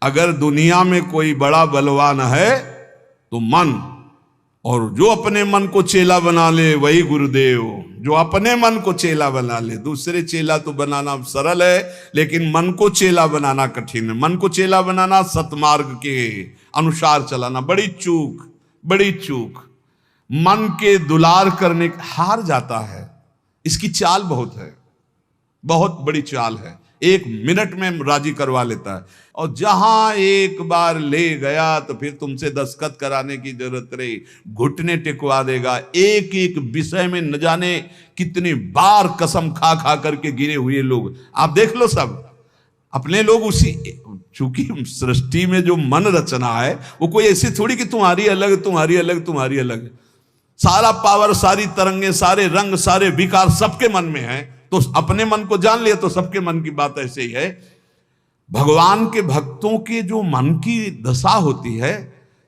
अगर दुनिया में कोई बड़ा बलवान है तो मन, और जो अपने मन को चेला बना ले वही गुरुदेव। जो अपने मन को चेला बना ले, दूसरे चेला तो बनाना सरल है लेकिन मन को चेला बनाना कठिन है। मन को चेला बनाना, सतमार्ग के अनुसार चलाना बड़ी चूक, बड़ी चूक। मन के दुलार करने हार जाता है। इसकी चाल बहुत है, बहुत बड़ी चाल है। 1 मिनट में राजी करवा लेता है, और जहां एक बार ले गया तो फिर तुमसे दस्तखत कराने की जरूरत रही, घुटने टिकवा देगा। एक एक विषय में न जाने कितनी बार कसम खा खा करके गिरे हुए लोग आप देख लो। सब अपने लोग उसी, चूंकि सृष्टि में जो मन रचना है वो कोई ऐसी थोड़ी कि तुम्हारी अलग, तुम्हारी अलग, तुम्हारी अलग। सारा पावर, सारी तरंगे, सारे रंग, सारे विकार सबके मन में है। तो अपने मन को जान लिया तो सबके मन की बात ऐसे ही है। भगवान के भक्तों के जो मन की दशा होती है,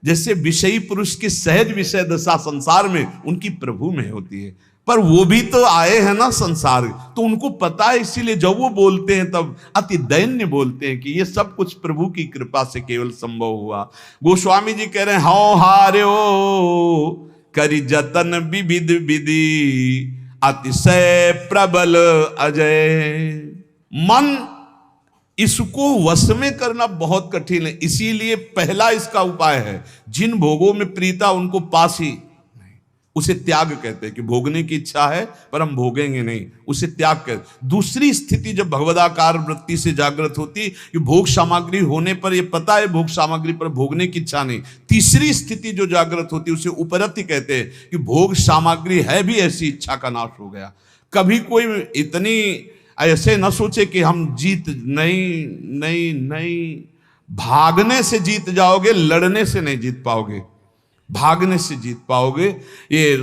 जैसे विषयी पुरुष की सहज विषय दशा संसार में उनकी प्रभु में होती है, पर वो भी तो आए हैं ना संसार, तो उनको पता है। इसीलिए जब वो बोलते हैं तब अति दैन्य बोलते हैं कि ये सब कुछ प्रभु की कृपा से केवल संभव हुआ। गोस्वामी जी कह रहे हैं हौ हार्यो करी जतन विविध विधि अतिशय प्रबल अजय। मन इसको वश में करना बहुत कठिन है। इसीलिए पहला इसका उपाय है, जिन भोगों में प्रीता उनको पास ही नहीं, उसे त्याग कहते हैं। कि भोगने की इच्छा है पर हम भोगेंगे नहीं, उसे त्याग कहते। दूसरी स्थिति जब भगवदाकार वृत्ति से जागृत होती कि भोग सामग्री होने पर ये पता है भोग सामग्री पर भोगने की इच्छा नहीं। तीसरी स्थिति जो जागृत होती उसे उपरति कहते हैं कि भोग सामग्री है भी ऐसी, इच्छा का नाश हो गया। कभी कोई इतनी ऐसे न सोचे कि हम जीत नहीं नहीं नहीं, भागने से जीत जाओगे, लड़ने से नहीं जीत पाओगे, भागने से जीत पाओगे। ये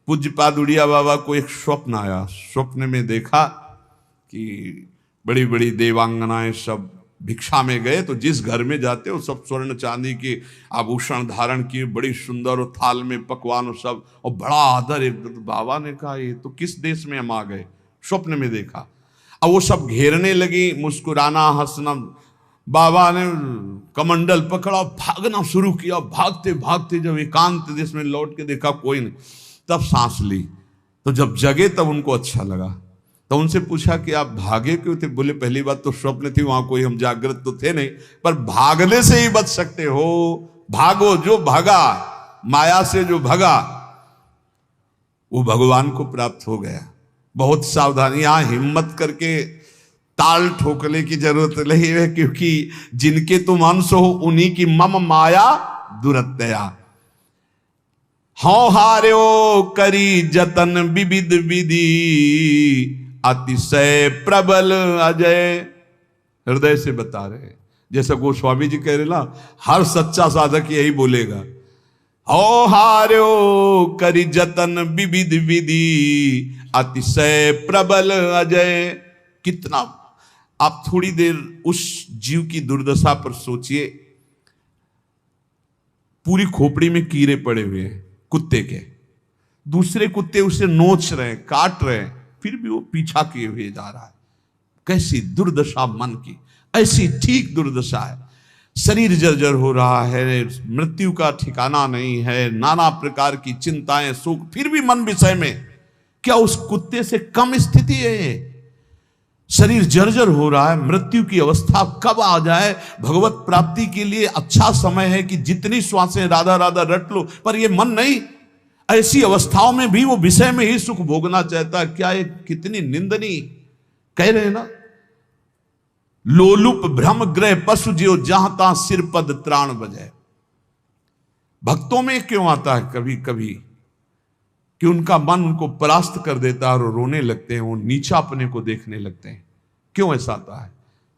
पूज्यपाद उड़िया बाबा को एक स्वप्न आया। स्वप्न में देखा कि बड़ी बड़ी देवांगनाएं सब भिक्षा में गए तो जिस घर में जाते हो सब स्वर्ण चांदी के आभूषण धारण किए, बड़ी सुंदर, और थाल में पकवान और सब, और बड़ा आदर। एक तो बाबा ने कहा ये तो किस देश में हम आ गए, स्वप्न में देखा। अब वो सब घेरने लगी, मुस्कुराना हंसना। बाबा ने कमंडल पकड़ा, भागना शुरू किया। भागते भागते जब एकांत देश में लौट के देखा कोई नहीं, तब सांस ली। तो जब जगे तब उनको अच्छा लगा। तो उनसे पूछा कि आप भागे क्यों थे? बोले पहली बात तो स्वप्न थी, वहां कोई हम जागृत तो थे नहीं, पर भागने से ही बच सकते हो। भागो, जो भागा माया से, जो भागा वो भगवान को प्राप्त हो गया। बहुत सावधानी, यहां हिम्मत करके ताल ठोकने की जरूरत नहीं है, क्योंकि जिनके तुम अंश हो उन्हीं की मम माया दुरत्या। हौ हार्यो करी जतन विविध विधि, अतिशय प्रबल अजय। हृदय से बता रहे, जैसे गोस्वामी जी कह रहे ना, हर सच्चा साधक यही बोलेगा। हौ हार्यो करी जतन विविध विधि, अतिशय प्रबल अजय। कितना आप थोड़ी देर उस जीव की दुर्दशा पर सोचिए। पूरी खोपड़ी में कीड़े पड़े हुए हैं कुत्ते के, दूसरे कुत्ते उसे नोच रहे हैं, काट रहे हैं, फिर भी वो पीछा किए हुए जा रहा है। कैसी दुर्दशा मन की, ऐसी ठीक दुर्दशा है। शरीर जर्जर हो रहा है, मृत्यु का ठिकाना नहीं है, नाना प्रकार की चिंताएं, सुख, फिर भी मन विषय में। क्या उस कुत्ते से कम स्थिति है ये? शरीर जर्जर हो रहा है, मृत्यु की अवस्था कब आ जाए। भगवत प्राप्ति के लिए अच्छा समय है कि जितनी श्वासें राधा राधा रट लो, पर ये मन नहीं। ऐसी अवस्थाओं में भी वो विषय में ही सुख भोगना चाहता है। क्या ये कितनी निंदनीय, कह रहे हैं ना, लोलुप भ्रम ग्रह पशु जियो, जहां तहां सिर पद त्राण बजाए। भक्तों में क्यों आता है कभी कभी कि उनका मन उनको परास्त कर देता है और रोने लगते हैं, वो नीचा अपने को देखने लगते हैं। क्यों ऐसा आता है?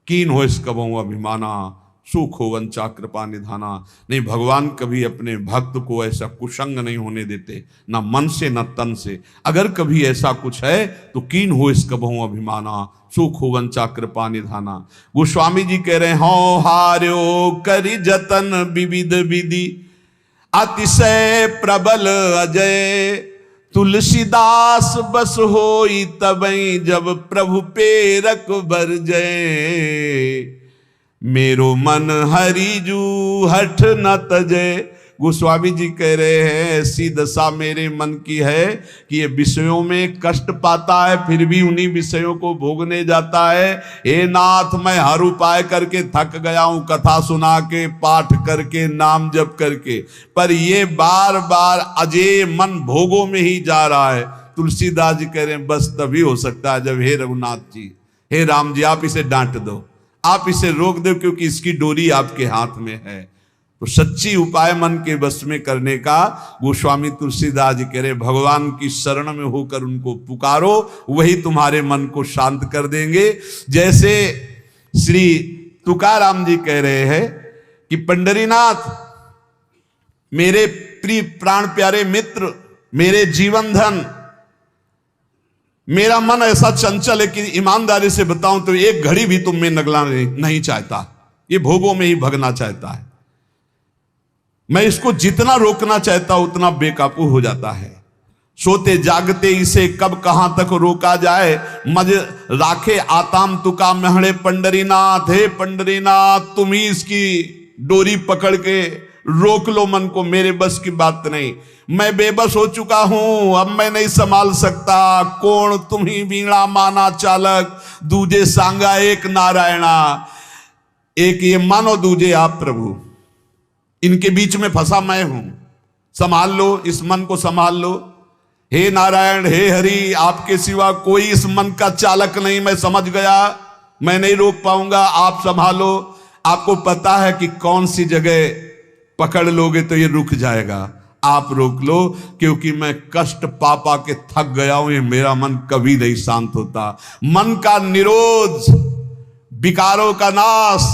कीन हो इस कबहू अभिमाना, सुख हो वंचा कृपा निधाना। नहीं, भगवान कभी अपने भक्त को ऐसा कुसंग नहीं होने देते, ना मन से ना तन से। अगर कभी ऐसा कुछ है तो कीन हो इस कबहू अभिमाना, सुख हो वंचा कृपा निधाना। गोस्वामी जी कह रहे हैं, हौ हार्यो करी जतन विविध विधि, अतिशय प्रबल अजय। तुलसीदास बस होई तबई, जब प्रभु पेरक बर जय। मेरो मन हरिजू हठ न तजय। गोस्वामी जी कह रहे हैं, ऐसी दशा मेरे मन की है कि ये विषयों में कष्ट पाता है, फिर भी उन्हीं विषयों को भोगने जाता है। हे नाथ, मैं हर उपाय करके थक गया हूं, कथा सुना के, पाठ करके, नाम जप करके, पर ये बार बार अजय मन भोगों में ही जा रहा है। तुलसीदास जी कह रहे हैं, बस तभी हो सकता है जब, हे रघुनाथ जी, हे राम जी, आप इसे डांट दो, आप इसे रोक दो, क्योंकि इसकी डोरी आपके हाथ में है। तो सच्ची उपाय मन के बस में करने का गोस्वामी तुलसीदास जी कह रहे, भगवान की शरण में होकर उनको पुकारो, वही तुम्हारे मन को शांत कर देंगे। जैसे श्री तुकाराम जी कह रहे हैं कि पंडरीनाथ, मेरे प्रिय प्राण प्यारे मित्र, मेरे जीवन धन, मेरा मन ऐसा चंचल है कि ईमानदारी से बताऊं तो एक घड़ी भी तुम में नगला नहीं चाहता, ये भोगों में ही भगना चाहता है। मैं इसको जितना रोकना चाहता उतना बेकाबू हो जाता है। सोते जागते इसे कब कहां तक रोका जाए, मज राखे आताम तुका महड़े पंडरीनाथ। हे पंडरीनाथ, तुम ही इसकी डोरी पकड़ के रोक लो मन को, मेरे बस की बात नहीं। मैं बेबस हो चुका हूं, अब मैं नहीं संभाल सकता। कौन तुम ही वीणा माना चालक, दूजे सांगा एक नारायणा। एक ये मानो, दूजे आप प्रभु, इनके बीच में फंसा मैं हूं, संभाल लो, इस मन को संभाल लो। हे नारायण, हे हरि, आपके सिवा कोई इस मन का चालक नहीं। मैं समझ गया, मैं नहीं रोक पाऊंगा, आप संभालो। आपको पता है कि कौन सी जगह पकड़ लोगे तो ये रुक जाएगा, आप रोक लो, क्योंकि मैं कष्ट पा पा के थक गया हूं। ये मेरा मन कभी नहीं शांत होता। मन का निरोध, विकारों का नाश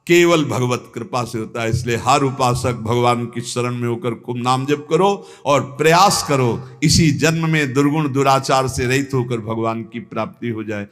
केवल भगवत कृपा से होता है। इसलिए हर उपासक भगवान की शरण में होकर खूब नाम जप करो और प्रयास करो इसी जन्म में दुर्गुण दुराचार से रहित होकर भगवान की प्राप्ति हो जाए।